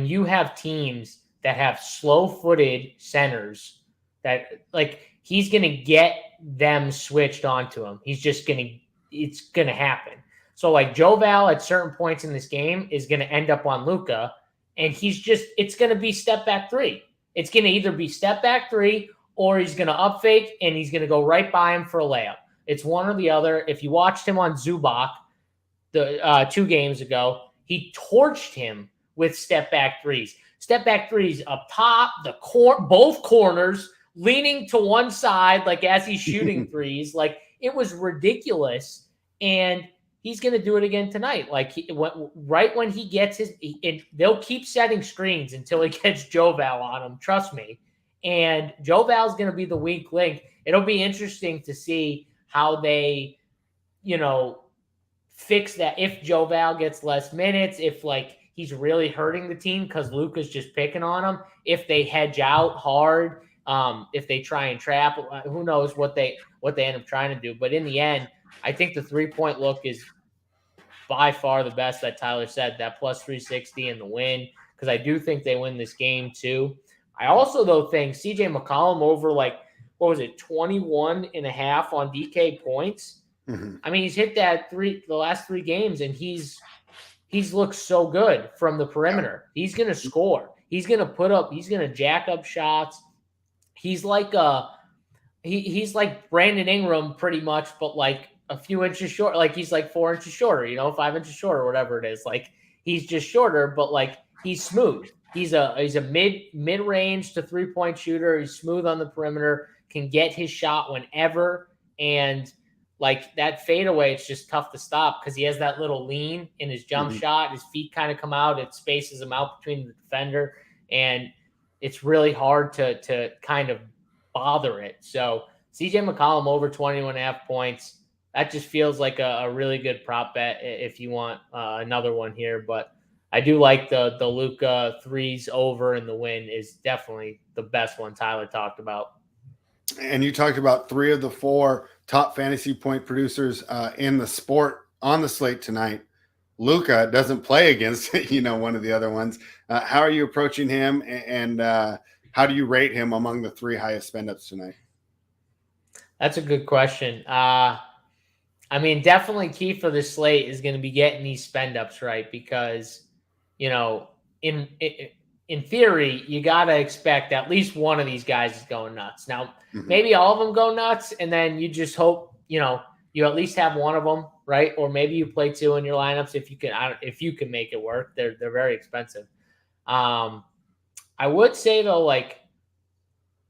you have teams that have slow-footed centers that he's going to get them switched onto him. It's going to happen. So Joe Val at certain points in this game is going to end up on Luka, and it's going to be step back 3. It's going to either be step back 3 or he's going to up fake and he's going to go right by him for a layup. It's one or the other. If you watched him on Zubac the 2 games ago, he torched him with step back threes. Step back threes up top, both corners, leaning to one side, as he's shooting threes. It was ridiculous. And he's going to do it again tonight. Right when he gets they'll keep setting screens until he gets Joe Val on him. Trust me. And Joe Val's going to be the weak link. It'll be interesting to see how they, fix that. If Joe Val gets less minutes, if he's really hurting the team because Luka's just picking on him. If they hedge out hard, if they try and trap, who knows what they end up trying to do. But in the end, I think the 3-point look is by far the best that Tyler said, that plus 360 and the win, because I do think they win this game too. I also, though, think CJ McCollum over 21 and a half on DK points. Mm-hmm. I mean, he's hit that the last 3 games, and he's looked so good from the perimeter. He's going to score. He's going to jack up shots. He's he's like Brandon Ingram pretty much, but a few inches short. He's 4 inches shorter, 5 inches shorter, whatever it is. He's just shorter, but he's smooth. he's a mid-range to 3-point shooter. He's smooth on the perimeter, can get his shot whenever, and like that fadeaway, it's just tough to stop because he has that little lean in his jump shot. His feet kind of come out. It spaces him out between the defender, and it's really hard to kind of bother it. So CJ McCollum over 21.5 points. That just feels like a really good prop bet if you want another one here. But I do like the Luka threes over, and the win is definitely the best one Tyler talked about. And you talked about 3 of the 4 top fantasy point producers in the sport on the slate tonight. Luka doesn't play against, one of the other ones. How are you approaching him, and how do you rate him among the 3 highest spend-ups tonight? That's a good question. Definitely key for the slate is going to be getting these spend-ups right because, in theory, you got to expect at least one of these guys is going nuts. Now, maybe all of them go nuts, and then you just hope, you at least have one of them, right? Or maybe you play 2 in your lineups if you can make it work. They're very expensive. I would say, though, like,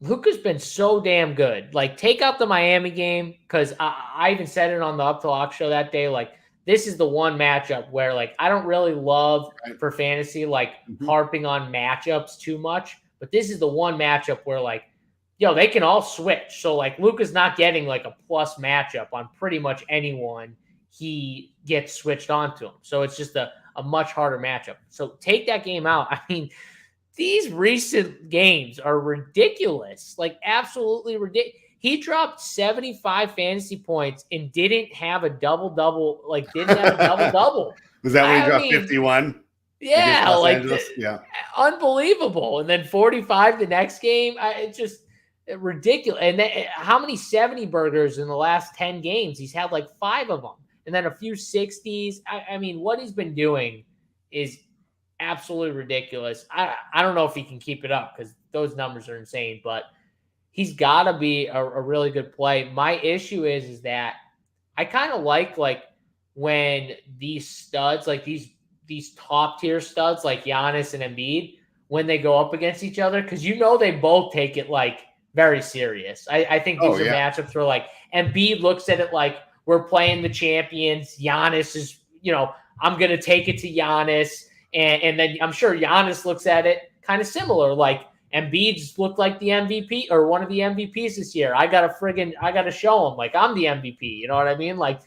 Luka's been so damn good. Like, take out the Miami game because I even said it on the Up to Lock show that day, like, this is the one matchup where, like, I don't really love for fantasy, like, harping on matchups too much. But this is the one matchup where, like, they can all switch. So, like, Luka's not getting, like, a plus matchup on pretty much anyone he gets switched onto him. So it's just a much harder matchup. So take that game out. I mean, these recent games are ridiculous. Like, absolutely ridiculous. He dropped 75 fantasy points and didn't have a double-double. Like, didn't have a double-double. Was that when he dropped 51? Yeah, like, yeah, unbelievable. And then 45 the next game. It's just ridiculous. And then, how many 70 burgers in the last 10 games? He's had like 5 of them. And then a few 60s. I mean, what he's been doing is absolutely ridiculous. I don't know if he can keep it up because those numbers are insane, but he's got to be a really good play. My issue is that I kind of like when these studs, like these top tier studs like Giannis and Embiid, when they go up against each other, because they both take it like very serious. I think these are matchups where like Embiid looks at it like we're playing the champions. Giannis is, I'm going to take it to Giannis. And then I'm sure Giannis looks at it kind of similar. Like, Embiid's looked like the MVP or one of the MVPs this year. I got to show him like I'm the MVP. You know what I mean? Like,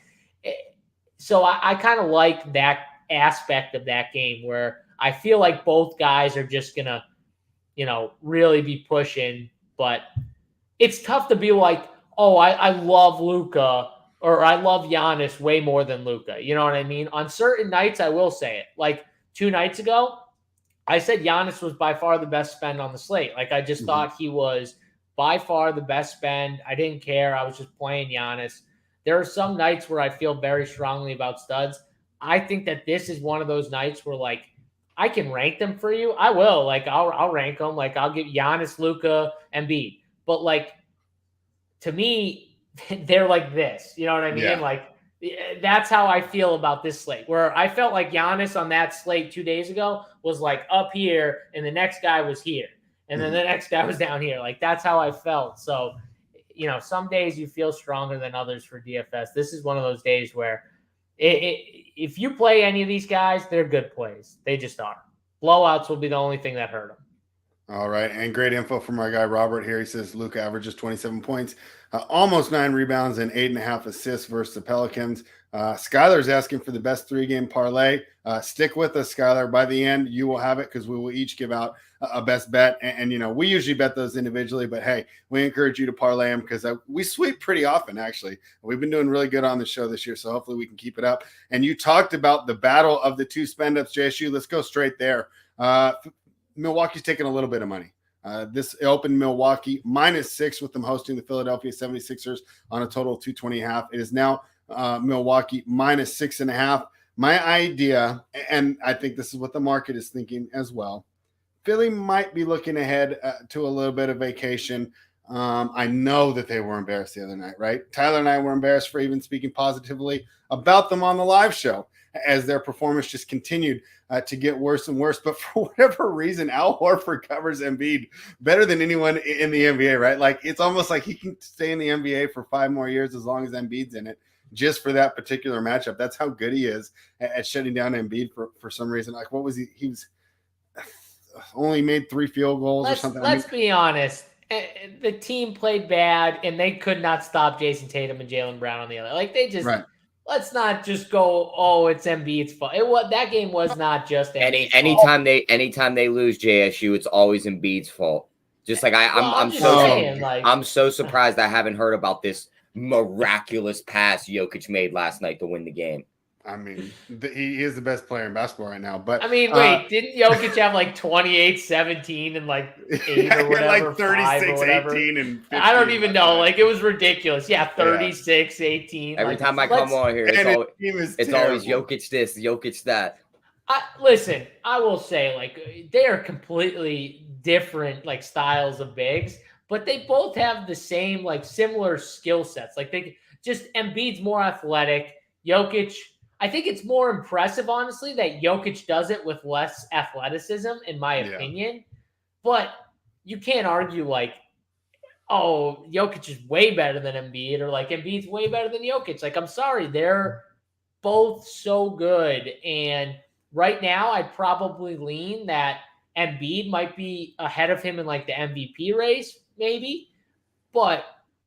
so I kind of like that aspect of that game where I feel like both guys are just going to, really be pushing, but it's tough to be like, oh, I love Luka or I love Giannis way more than Luka. You know what I mean? On certain nights, I will say it. Like 2 nights ago, I said Giannis was by far the best spend on the slate. Like, I just thought he was by far the best spend. I didn't care. I was just playing Giannis. There are some nights where I feel very strongly about studs. I think that this is one of those nights where, like, I can rank them for you. I will. Like, I'll rank them. Like, I'll give Giannis, Luka, Embiid. But, like, to me, they're like this. You know what I mean? Yeah. Like, that's how I feel about this slate, where I felt like Giannis on that slate 2 days ago was like up here and the next guy was here. And then the next guy was down here. Like, that's how I felt. So, some days you feel stronger than others for DFS. This is one of those days where if you play any of these guys, they're good plays. They just are. Blowouts will be the only thing that hurt them. All right. And great info from our guy, Robert here. He says Luka averages 27 points, almost 9 rebounds and 8.5 assists versus the Pelicans. Skylar's asking for the best 3-game parlay. Stick with us, Skylar. By the end, you will have it because we will each give out a best bet. And we usually bet those individually, but hey, we encourage you to parlay them because we sweep pretty often, actually. We've been doing really good on the show this year, so hopefully we can keep it up. And you talked about the battle of the 2 spend-ups, JSU. Let's go straight there. Milwaukee's taking a little bit of money. This opened Milwaukee -6 with them hosting the Philadelphia 76ers on a total of 220.5. It is now Milwaukee -6.5. My idea, and I think this is what the market is thinking as well, Philly might be looking ahead to a little bit of vacation. I know that they were embarrassed the other night, right? Tyler and I were embarrassed for even speaking positively about them on the live show. as their performance just continued to get worse and worse. But for whatever reason, Al Horford covers Embiid better than anyone in the NBA, right? Like it's almost like he can stay in the NBA for 5 more years as long as Embiid's in it, just for that particular matchup. That's how good he is at shutting down Embiid for some reason. Like what was he? He was only made 3 field goals or something. Let's be honest. The team played bad, and they could not stop Jason Tatum and Jaylen Brown on the other. Like they just let's not just go. Oh, it's Embiid's fault. That game was not just Embiid's fault. Anytime they lose JSU, it's always Embiid's fault. Just like I'm so surprised I haven't heard about this miraculous pass Jokic made last night to win the game. I mean, he is the best player in basketball right now. But I mean, wait, didn't Jokic have like 28, 17, and like 8 or whatever? Like 36, 18, and 15. I don't even know. Like it was ridiculous. Yeah, 36, 18. Every time I come on here, it's always Jokic this, Jokic that. Listen, I will say, like, they are completely different, like, styles of bigs, but they both have the same, like, similar skill sets. Like, Embiid's more athletic. Jokic, I think it's more impressive, honestly, that Jokic does it with less athleticism, in my opinion. But you can't argue, like, oh, Jokic is way better than Embiid, or, like, Embiid's way better than Jokic. Like, I'm sorry. They're both so good. And right now, I'd probably lean that Embiid might be ahead of him in, like, the MVP race, maybe. But,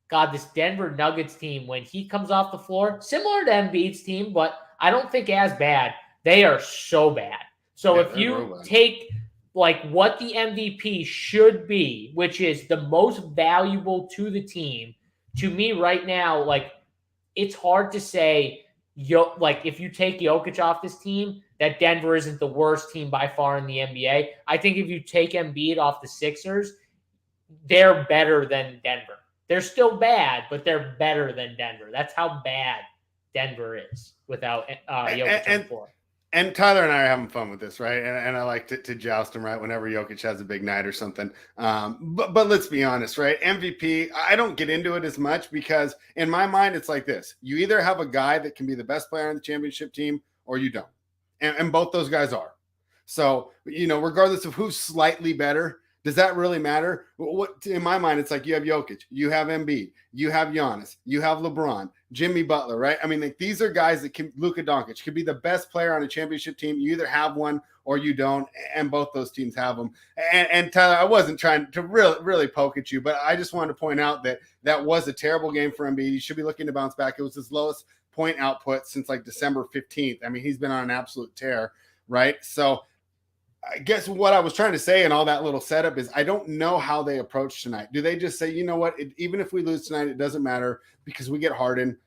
God, this Denver Nuggets team, when he comes off the floor, similar to Embiid's team, but I don't think as bad. They are so bad. So if you take like what the MVP should be, which is the most valuable to the team, to me right now, like it's hard to say, like if you take Jokic off this team, that Denver isn't the worst team by far in the NBA. I think if you take Embiid off the Sixers, they're better than Denver. They're still bad, but they're better than Denver. That's how bad Denver is without Jokic on the floor. And Tyler and I are having fun with this, right? And I like to joust him, right, whenever Jokic has a big night or something. But let's be honest, right? MVP, I don't get into it as much because in my mind, it's like this. You either have a guy that can be the best player on the championship team or you don't. And both those guys are. So, regardless of who's slightly better, does that really matter? What in my mind, it's like you have Jokic, you have Embiid, you have Giannis, you have LeBron, Jimmy Butler, right? I mean, like, these are guys that can, Luka Doncic could be the best player on a championship team. You either have one or you don't, and both those teams have them. And Tyler, I wasn't trying to really poke at you, but I just wanted to point out that was a terrible game for Embiid. He should be looking to bounce back. It was his lowest point output since like December 15th. I mean, he's been on an absolute tear, right? So I guess what I was trying to say in all that little setup is I don't know how they approach tonight. Do they just say, you know what, even if we lose tonight, it doesn't matter because we get Harden,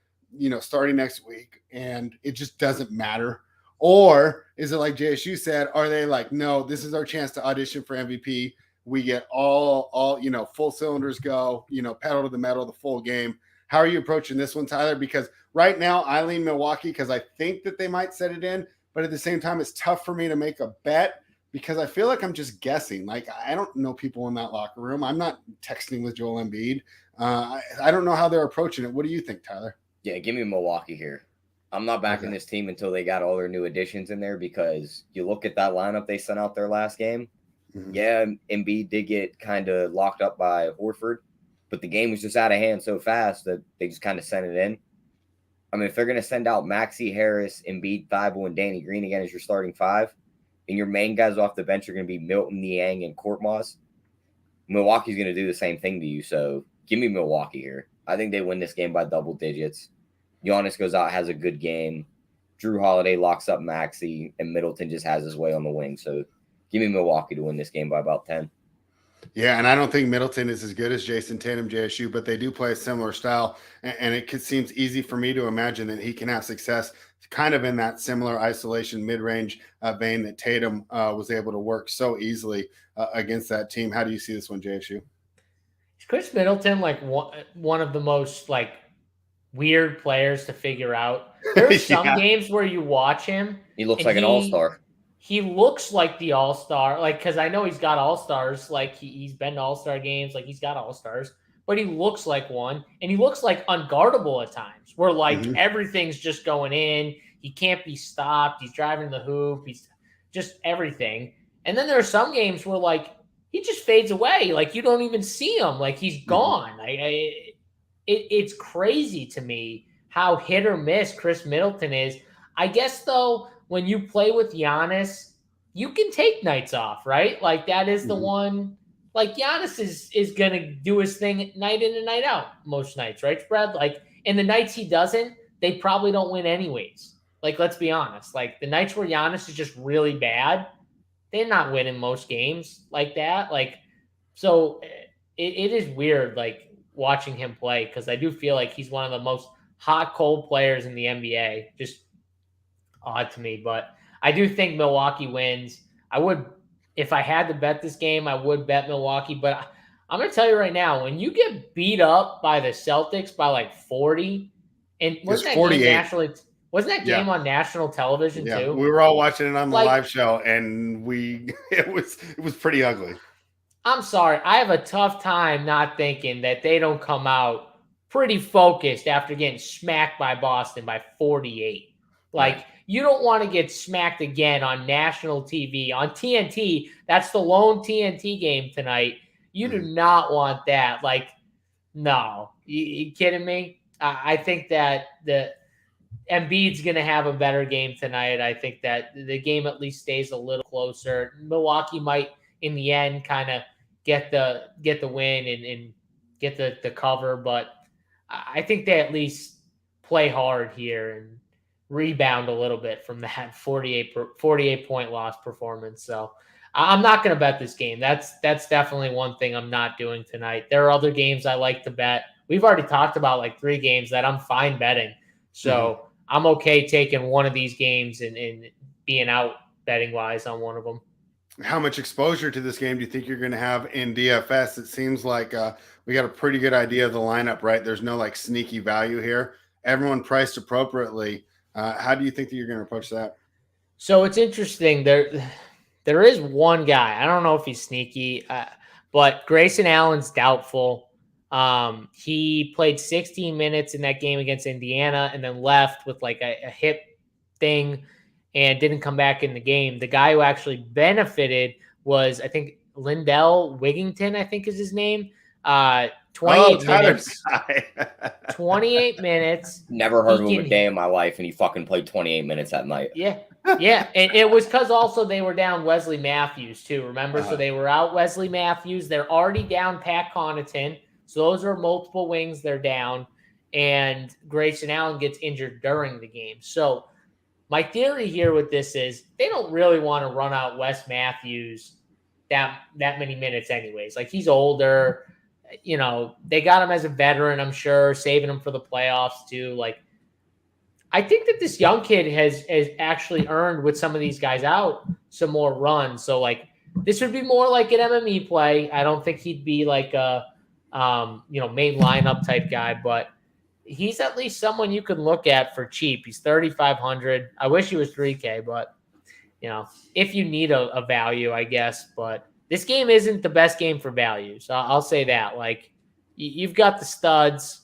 starting next week, and it just doesn't matter? Or is it like JSU said, are they like, no, this is our chance to audition for MVP. We get all full cylinders go, pedal to the metal, the full game. How are you approaching this one, Tyler? Because right now I lean Milwaukee because I think that they might set it in, but at the same time, it's tough for me to make a bet because I feel like I'm just guessing. Like, I don't know people in that locker room. I'm not texting with Joel Embiid. I don't know how they're approaching it. What do you think, Tyler? Yeah, give me Milwaukee here. I'm not backing this team until they got all their new additions in there because you look at that lineup they sent out their last game. Mm-hmm. Yeah, Embiid did get kind of locked up by Horford, but the game was just out of hand so fast that they just kind of sent it in. I mean, if they're going to send out Maxey, Harris, Embiid, Thibault, and Danny Green again as your starting 5, and your main guys off the bench are going to be Milton, Niang, and Korkmaz, Milwaukee's going to do the same thing to you. So give me Milwaukee here. I think they win this game by double digits. Giannis goes out, has a good game. Drew Holiday locks up Maxey, and Middleton just has his way on the wing. So give me Milwaukee to win this game by about 10. Yeah, and I don't think Middleton is as good as Jason Tatum, JSU, but they do play a similar style, and it seems easy for me to imagine that he can have success kind of in that similar isolation mid-range vein that Tatum was able to work so easily against that team. How do you see this one, JSU? Is Chris Middleton like one of the most like weird players to figure out? There's some games where you watch him. He looks like an all-star. He looks like the all-star, like, because I know he's got all-stars. Like, he's been to all-star games. Like, he's got all-stars. But he looks like one. And he looks like unguardable at times where, like, everything's just going in. he can't be stopped. He's driving the hoop. He's just everything. And then there are some games where like he just fades away. Like you don't even see him. Like he's gone. It's crazy to me how hit or miss Chris Middleton is. I guess though, when you play with Giannis, you can take nights off, right? Like that is the one. Like Giannis is gonna do his thing night in and night out most nights, right, Brad? Like, and the nights he doesn't, they probably don't win anyways. Like, let's be honest. Like the nights where Giannis is just really bad, they're not winning most games like that. Like, so it is weird, like watching him play because I do feel like he's one of the most hot cold players in the NBA. Just odd to me, but I do think Milwaukee wins. I would, if I had to bet this game, I would bet Milwaukee. But I'm going to tell you right now, when you get beat up by the Celtics by like 40, and wasn't that 48. game nationally? Wasn't that game on national television too? We were all watching it on the live show, and it was pretty ugly. I'm sorry. I have a tough time not thinking that they don't come out pretty focused after getting smacked by Boston by 48. Like, you don't want to get smacked again on national TV. On TNT, that's the lone TNT game tonight. You do not want that. Like, no. You kidding me? I think that the Embiid's going to have a better game tonight. I think that the game at least stays a little closer. Milwaukee might, in the end, kind of get the win and get the cover, but I think they at least play hard here and rebound a little bit from that 48 point loss performance. So I'm not going to bet this game. That's definitely one thing I'm not doing tonight. There are other games I like to bet. We've already talked about like 3 games that I'm fine betting. So I'm okay taking one of these games and being out betting wise on one of them. How much exposure to this game do you think you're going to have in DFS? It seems like we got a pretty good idea of the lineup, right? There's no like sneaky value here. Everyone priced appropriately. How do you think that you're going to approach that? So it's interesting. There is one guy. I don't know if he's sneaky, but Grayson Allen's doubtful. He played 16 minutes in that game against Indiana and then left with like a hip thing and didn't come back in the game. The guy who actually benefited was, I think, Lindell Wigington, I think is his name. 28 minutes. 28 minutes. Never heard of him a day in my life, and he fucking played 28 minutes that night. Yeah. Yeah. And it was because also they were down Wesley Matthews, too. Remember? So they were out Wesley Matthews. They're already down Pat Connaughton. So those are multiple wings they're down. And Grayson Allen gets injured during the game. So my theory here with this is they don't really want to run out Wes Matthews that many minutes anyways. Like, he's older. You know, they got him as a veteran, I'm sure, saving him for the playoffs too. Like, I think that this young kid has actually earned, with some of these guys out, some more runs. So, like, this would be more like an MME play. I don't think he'd be like a, main lineup type guy, but he's at least someone you can look at for cheap. He's 3,500. I wish he was 3K, but, if you need a value, I guess. But this game isn't the best game for value. So I'll say that. Like, you've got the studs.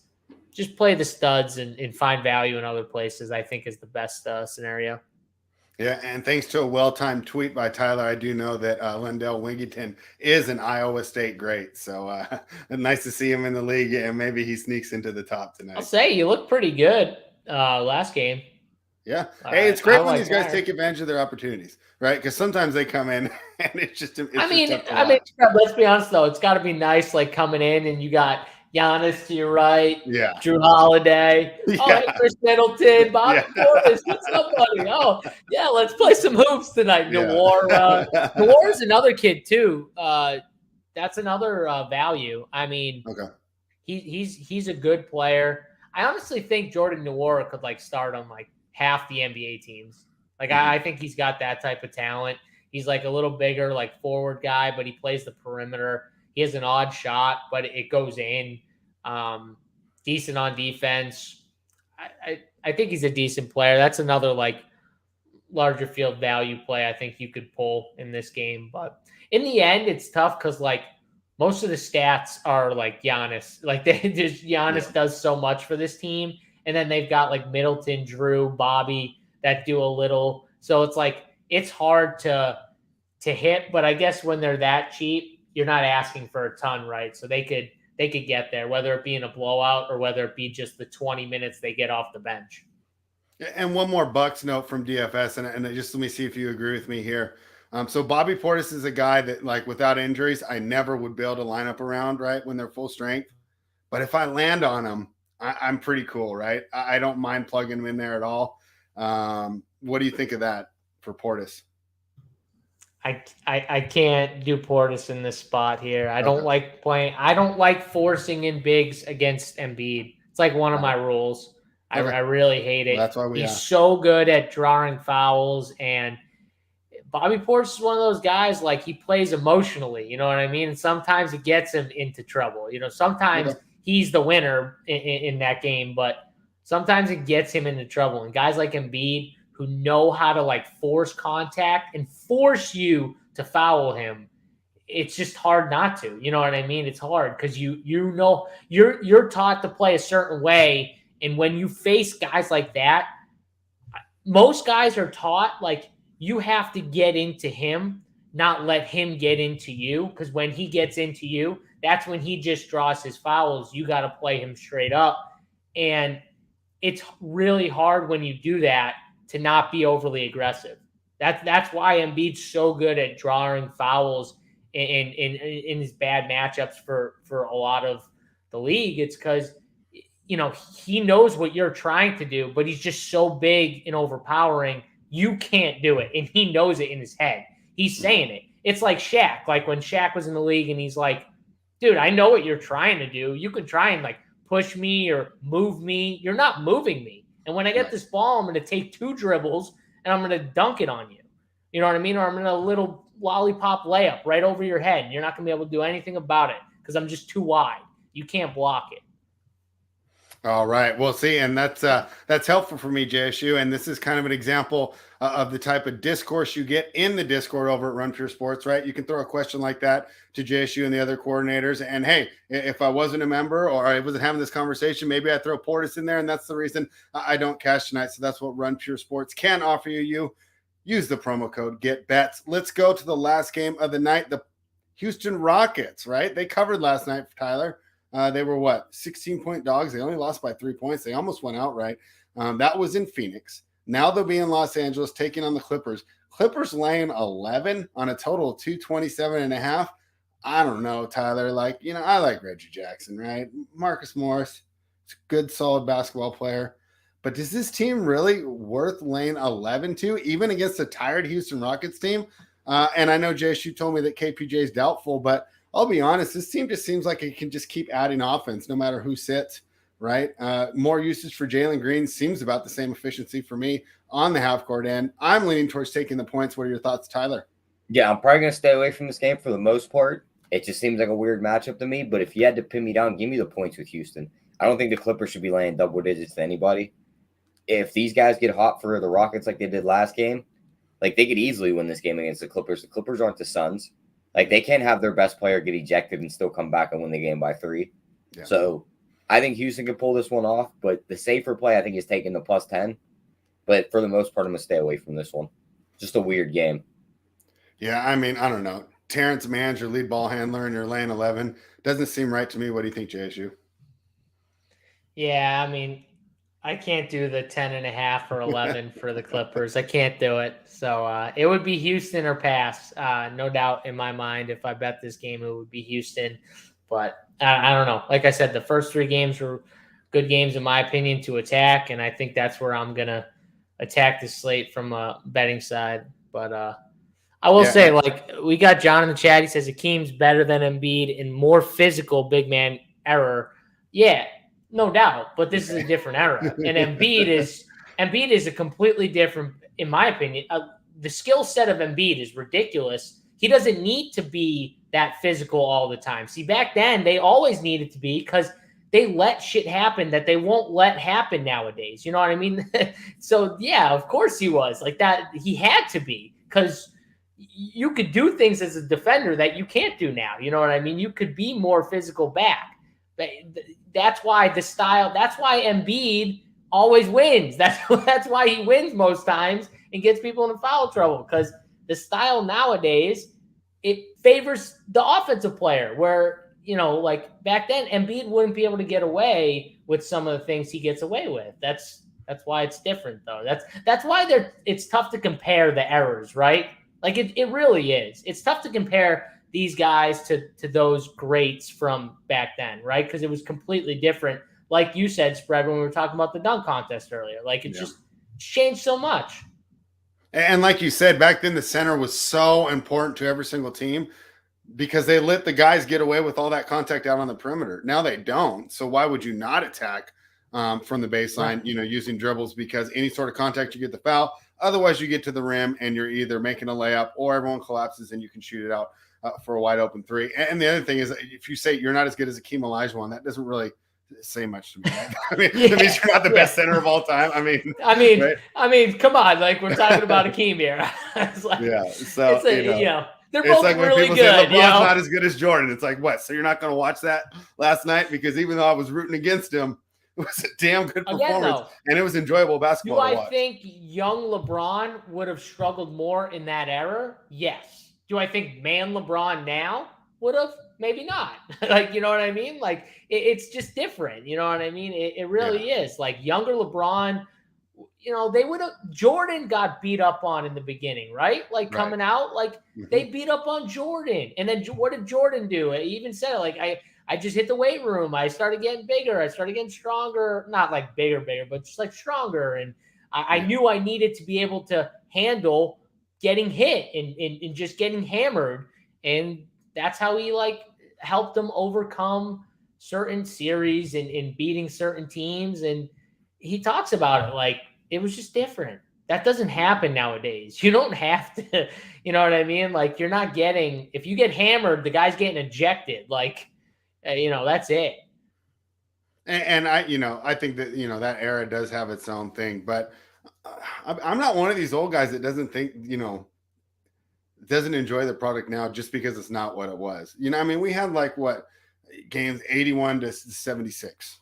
Just play the studs and find value in other places, I think, is the best scenario. Yeah, and thanks to a well-timed tweet by Tyler, I do know that Lindell Wigington is an Iowa State great. So nice to see him in the league, and maybe he sneaks into the top tonight. I'll say you look pretty good last game. Yeah. Hey, it's great when these guys take advantage of their opportunities, right? Because sometimes they come in and it's just let's be honest though, it's got to be nice, like coming in and you got Giannis to your right, Drew Holiday, hey, Chris Middleton, Bobby Portis, what's up, buddy? Oh, yeah, let's play some hoops tonight. Noir is another kid too. That's another value. I mean, he's a good player. I honestly think Jordan Noir could like start on like half the NBA teams. Like, I think he's got that type of talent. He's like a little bigger, like forward guy, but he plays the perimeter. He has an odd shot, but it goes in. Decent on defense. I think he's a decent player. That's another like larger field value play I think you could pull in this game. But in the end, it's tough because like most of the stats are like Giannis. Like Giannis does so much for this team. And then they've got like Middleton, Drew, Bobby, that do a little. So it's like it's hard to hit, but I guess when they're that cheap, you're not asking for a ton, right? So they could get there, whether it be in a blowout or whether it be just the 20 minutes they get off the bench. And one more Bucks note from DFS, and just let me see if you agree with me here. So Bobby Portis is a guy that, like, without injuries, I never would be able to line up around, right, when they're full strength. But if I land on him, I'm pretty cool, right? I don't mind plugging him in there at all. What do you think of that for Portis? I can't do Portis in this spot here. I don't like playing. I don't like forcing in bigs against Embiid. It's like one of my rules. I really hate it. Well, that's why he's so good at drawing fouls, and Bobby Portis is one of those guys, like, he plays emotionally, you know what I mean? And sometimes it gets him into trouble. Sometimes he's the winner in that game, but sometimes it gets him into trouble. And guys like Embiid who know how to, like, force contact and force you to foul him, it's just hard not to. You know what I mean? It's hard because you know you're taught to play a certain way. And when you face guys like that, most guys are taught, like, you have to get into him, not let him get into you. Because when he gets into you, that's when he just draws his fouls. You got to play him straight up. And it's really hard when you do that to not be overly aggressive. That's why Embiid's so good at drawing fouls in his bad matchups for a lot of the league. It's because, he knows what you're trying to do, but he's just so big and overpowering. You can't do it. And he knows it in his head. He's saying it. It's like Shaq. Like when Shaq was in the league and he's like, dude, I know what you're trying to do. You can try and, like, push me or move me. You're not moving me. And when I get this ball, I'm going to take 2 dribbles and I'm going to dunk it on you. You know what I mean? Or I'm going to little lollipop layup right over your head. And you're not going to be able to do anything about it because I'm just too wide. You can't block it. All right. Well, see, and that's helpful for me, JSU. And this is kind of an example of the type of discourse you get in the Discord over at Run Pure Sports, right? You can throw a question like that to JSU and the other coordinators. And hey, if I wasn't a member or I wasn't having this conversation, maybe I throw Portis in there. And that's the reason I don't cash tonight. So that's what Run Pure Sports can offer you. Use the promo code GetBets. Let's go to the last game of the night. The Houston Rockets, right? They covered last night, Tyler. They were 16-point dogs. They only lost by 3 points. They almost went outright. That was in Phoenix. Now they'll be in Los Angeles taking on the Clippers. Clippers laying 11 on a total of 227.5. I don't know, Tyler. I like Reggie Jackson, right? Marcus Morris, it's a good, solid basketball player. But is this team really worth laying 11 to, even against a tired Houston Rockets team? And I know JSU told me that KPJ is doubtful, but I'll be honest, this team just seems like it can just keep adding offense no matter who sits, right? More usage for Jalen Green seems about the same efficiency for me on the half-court end. I'm leaning towards taking the points. What are your thoughts, Tyler? Yeah, I'm probably going to stay away from this game for the most part. It just seems like a weird matchup to me, but if you had to pin me down, give me the points with Houston. I don't think the Clippers should be laying double digits to anybody. If these guys get hot for the Rockets like they did last game, they could easily win this game against the Clippers. The Clippers aren't the Suns. They can't have their best player get ejected and still come back and win the game by 3. Yeah. So I think Houston could pull this one off, but the safer play, I think, is taking the +10. But for the most part, I'm going to stay away from this one. Just a weird game. Yeah, I mean, I don't know. Terrence Mann's your lead ball handler and you're laying 11. Doesn't seem right to me. What do you think, JSU? Yeah, I mean, I can't do the 10.5 or 11 for the Clippers. I can't do it. So it would be Houston or pass. No doubt in my mind. If I bet this game, it would be Houston. But I don't know. Like I said, the first 3 games were good games, in my opinion, to attack. And I think that's where I'm going to attack the slate from a betting side. But I will say, we got John in the chat. He says Hakeem's better than Embiid in more physical big man error. Yeah. No doubt, but this is a different era. And Embiid is a completely different, in my opinion. The skill set of Embiid is ridiculous. He doesn't need to be that physical all the time. See, back then, they always needed to be because they let shit happen that they won't let happen nowadays. You know what I mean? So, yeah, of course he was. Like that, he had to be because you could do things as a defender that you can't do now. You know what I mean? You could be more physical back. That's why Embiid always wins. That's why he wins most times and gets people in foul trouble, because the style nowadays, it favors the offensive player, where, like back then, Embiid wouldn't be able to get away with some of the things he gets away with. That's why it's different, though. That's why it's tough to compare the errors, right? Like it really is. It's tough to compare these guys to those greats from back then, right? Because it was completely different. Like you said, Spread, when we were talking about the dunk contest earlier, like it just changed so much. And like you said, back then the center was so important to every single team because they let the guys get away with all that contact out on the perimeter. Now they don't. So why would you not attack from the baseline, right, using dribbles? Because any sort of contact, you get the foul. Otherwise, you get to the rim and you're either making a layup or everyone collapses and you can shoot it out for a wide open three. And the other thing is, if you say you're not as good as Akeem Olajuwon, that doesn't really say much to me. I mean, it means you're not the best center of all time. I mean, right? Come on, like we're talking about Akeem here. It's like, so they're both like really when people good. Say LeBron's not as good as Jordan. It's like, what? So you're not going to watch that last night? Because even though I was rooting against him, it was a damn good performance, and it was enjoyable basketball to watch. Do I think young LeBron would have struggled more in that era? Yes. Do I think man LeBron now would have? Maybe not. Like, you know what I mean? Like, it's just different. You know what I mean? It really is. Like, younger LeBron, they would have – Jordan got beat up on in the beginning, right? Like, coming out, like, they beat up on Jordan. And then what did Jordan do? He even said, like, I just hit the weight room. I started getting bigger. I started getting stronger. Not like bigger, but just like stronger. And I knew I needed to be able to handle getting hit and just getting hammered. And that's how he, like, helped them overcome certain series and beating certain teams. And he talks about it like it was just different. That doesn't happen nowadays. You don't have to, you know what I mean? Like, you're not getting – if you get hammered, the guy's getting ejected. Like, that's it. And I think that, that era does have its own thing. But I'm not one of these old guys that doesn't think, doesn't enjoy the product now just because it's not what it was. I mean, we had like games 81 to 76,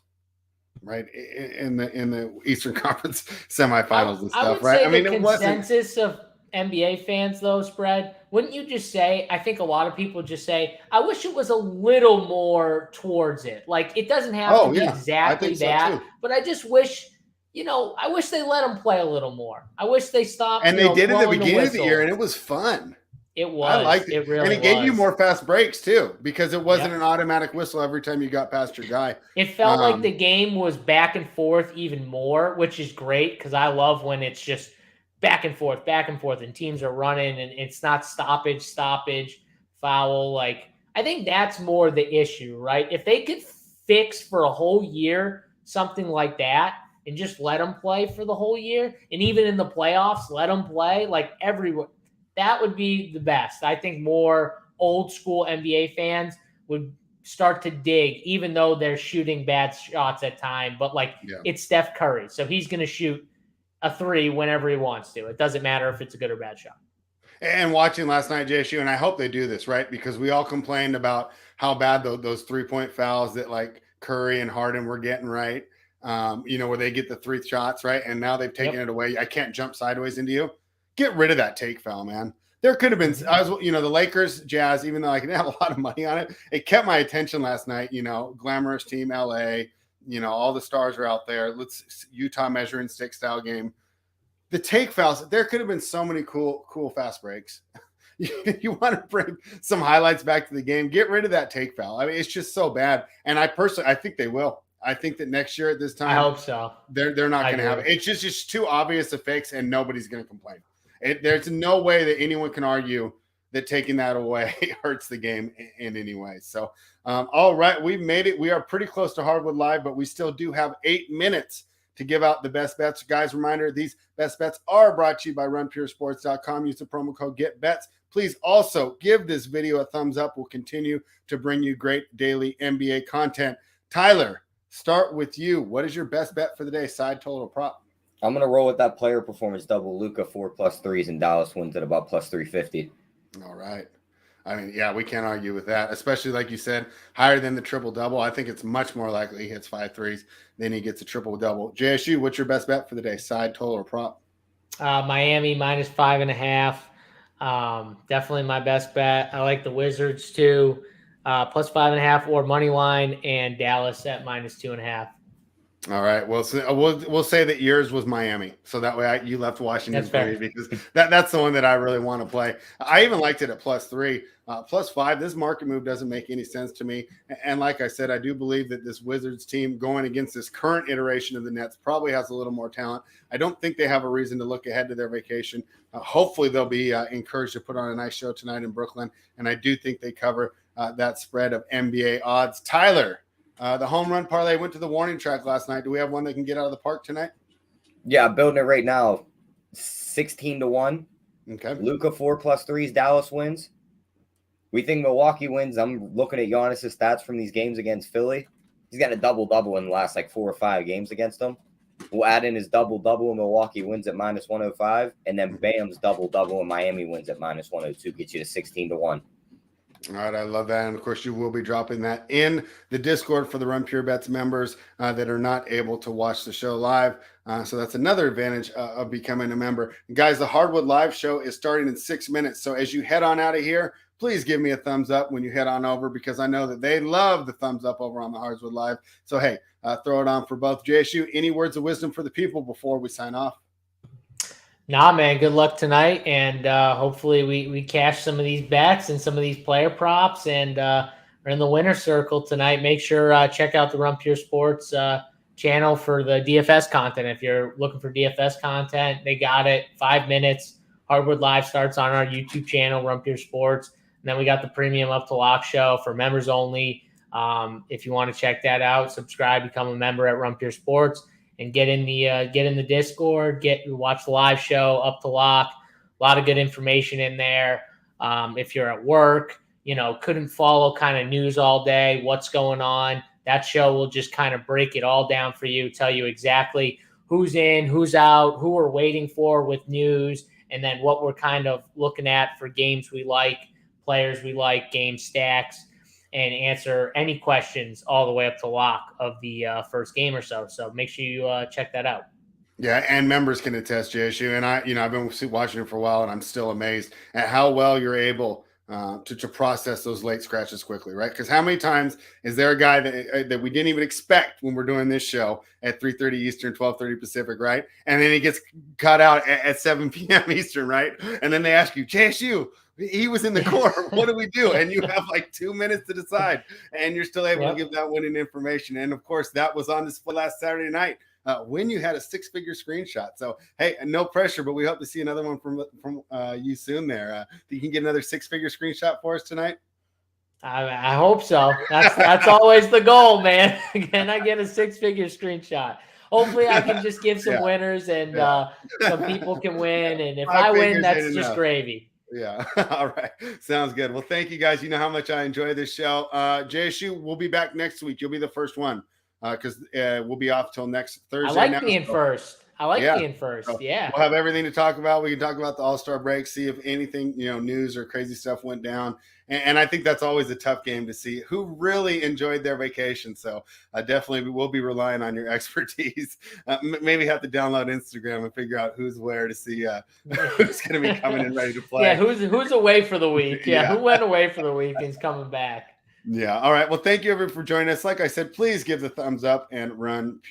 right? In the Eastern Conference semifinals and stuff, right? I mean, the consensus of NBA fans, though, Spread, wouldn't you just say, I think a lot of people just say, I wish it was a little more towards it. Like, it doesn't have to be exactly that, but I just wish, I wish they let them play a little more. I wish they stopped. And they did at the beginning of the year, and it was fun. It was. I liked it. It really was. And it gave you more fast breaks, too, because it wasn't an automatic whistle every time you got past your guy. It felt like the game was back and forth even more, which is great because I love when it's just back and forth, and teams are running, and it's not stoppage, foul. Like, I think that's more the issue, right? If they could fix for a whole year something like that and just let them play for the whole year, and even in the playoffs, let them play, like everyone, that would be the best. I think more old school NBA fans would start to dig, even though they're shooting bad shots at time. But it's Steph Curry, so he's going to shoot a three whenever he wants to. It doesn't matter if it's a good or bad shot. And watching last night, JSU, and I hope they do this, right? Because we all complained about how bad those 3-point fouls that like Curry and Harden were getting, right? Where they get the 3 shots, right? And now they've taken it away. I can't jump sideways into you. Get rid of that take foul, man. There could have been, the Lakers, Jazz, even though I didn't have a lot of money on it, it kept my attention last night. Glamorous team, LA, all the stars are out there. Utah measuring stick style game. The take fouls, there could have been so many cool fast breaks. You want to bring some highlights back to the game. Get rid of that take foul. I mean, it's just so bad. And I think they will. I think that next year at this time, I hope so. They're not going to have it. It's just too obvious a fix, and nobody's going to complain. There's no way that anyone can argue that taking that away hurts the game in any way. So, all right, we've made it. We are pretty close to Hardwood Live, but we still do have 8 minutes to give out the best bets. Guys, reminder, these best bets are brought to you by runpuresports.com. Use the promo code GETBETS. Please also give this video a thumbs up. We'll continue to bring you great daily NBA content. Tyler, start with you. What is your best bet for the day? Side, total, prop? I'm going to roll with that player performance double. Luka 4+3s, and Dallas wins at about +350. All right. I mean, yeah, we can't argue with that, especially like you said, higher than the triple-double. I think it's much more likely he hits 5 threes than he gets a triple-double. JSU, what's your best bet for the day? Side, total, or prop? Miami -5.5. Definitely my best bet. I like the Wizards too, +5.5 or money line, and Dallas at -2.5. All right. Well, so we'll say that yours was Miami, so that way you left Washington That's fair. for me because that's the one that I really want to play. I even liked it at +3, +5. This market move doesn't make any sense to me. And like I said, I do believe that this Wizards team going against this current iteration of the Nets probably has a little more talent. I don't think they have a reason to look ahead to their vacation. Hopefully, they'll be encouraged to put on a nice show tonight in Brooklyn, and I do think they cover that spread of NBA odds. Tyler. The home run parlay went to the warning track last night. Do we have one that can get out of the park tonight? Yeah, I'm building it right now. 16-1. Okay. Luka 4+3s. Dallas wins. We think Milwaukee wins. I'm looking at Giannis' stats from these games against Philly. He's got a double-double in the last 4 or 5 games against them. We'll add in his double-double and Milwaukee wins at -105. And then Bam's double-double and Miami wins at -102. Get you to 16-1. All right, I love that. And of course, you will be dropping that in the Discord for the Run Pure Bets members that are not able to watch the show live. So that's another advantage of becoming a member. And guys, the Hardwood Live show is starting in 6 minutes. So as you head on out of here, please give me a thumbs up when you head on over because I know that they love the thumbs up over on the Hardwood Live. So, hey, throw it on for both. JSU, any words of wisdom for the people before we sign off? Nah, man, good luck tonight, and hopefully we cash some of these bets and some of these player props, and are in the winner's circle tonight. Make sure check out the Run Pure Sports channel for the DFS content. If you're looking for DFS content, they got it. 5 minutes. Hardwood Live starts on our YouTube channel, Run Pure Sports, and then we got the premium Up to Lock show for members only. If you want to check that out, subscribe, become a member at Run Pure Sports. And get in the Discord, watch the live show, Up to Lock. A lot of good information in there. If you're at work, couldn't follow kind of news all day, what's going on, that show will just kind of break it all down for you, tell you exactly who's in, who's out, who we're waiting for with news, and then what we're kind of looking at for games we like, players we like, game stacks, and answer any questions all the way up to lock of the first game or so. So make sure you check that out. Yeah, and members can attest, JSU. And I've been watching it for a while, and I'm still amazed at how well you're able to process those late scratches quickly, right? Because how many times is there a guy that we didn't even expect when we're doing this show at 3:30 Eastern, 12:30 Pacific, right? And then he gets cut out at 7 p.m. Eastern, right? And then they ask you, JSU, he was in the corner. What do we do? And you have 2 minutes to decide, and you're still able to give that winning information. And of course, that was on display last Saturday night when you had a 6-figure screenshot. So hey, no pressure, but we hope to see another one from you soon. There, you can get another 6-figure screenshot for us tonight. I hope so. That's always the goal, man. Can I get a 6-figure screenshot? Hopefully, I can just give some winners, and some people can win. And if I win, that's just gravy. Yeah. All right. Sounds good. Well, thank you guys. You know how much I enjoy this show. JSU, we'll be back next week. You'll be the first one because we'll be off till next Thursday. I like being first. Being first. So yeah. We'll have everything to talk about. We can talk about the All-Star break, see if anything, news or crazy stuff went down. And I think that's always a tough game to see who really enjoyed their vacation. So definitely we'll be relying on your expertise. Maybe have to download Instagram and figure out who's where to see who's going to be coming in ready to play. Yeah, who's away for the week. Yeah, who went away for the week and is coming back. Yeah. All right. Well, thank you everyone for joining us. Like I said, please give the thumbs up and run.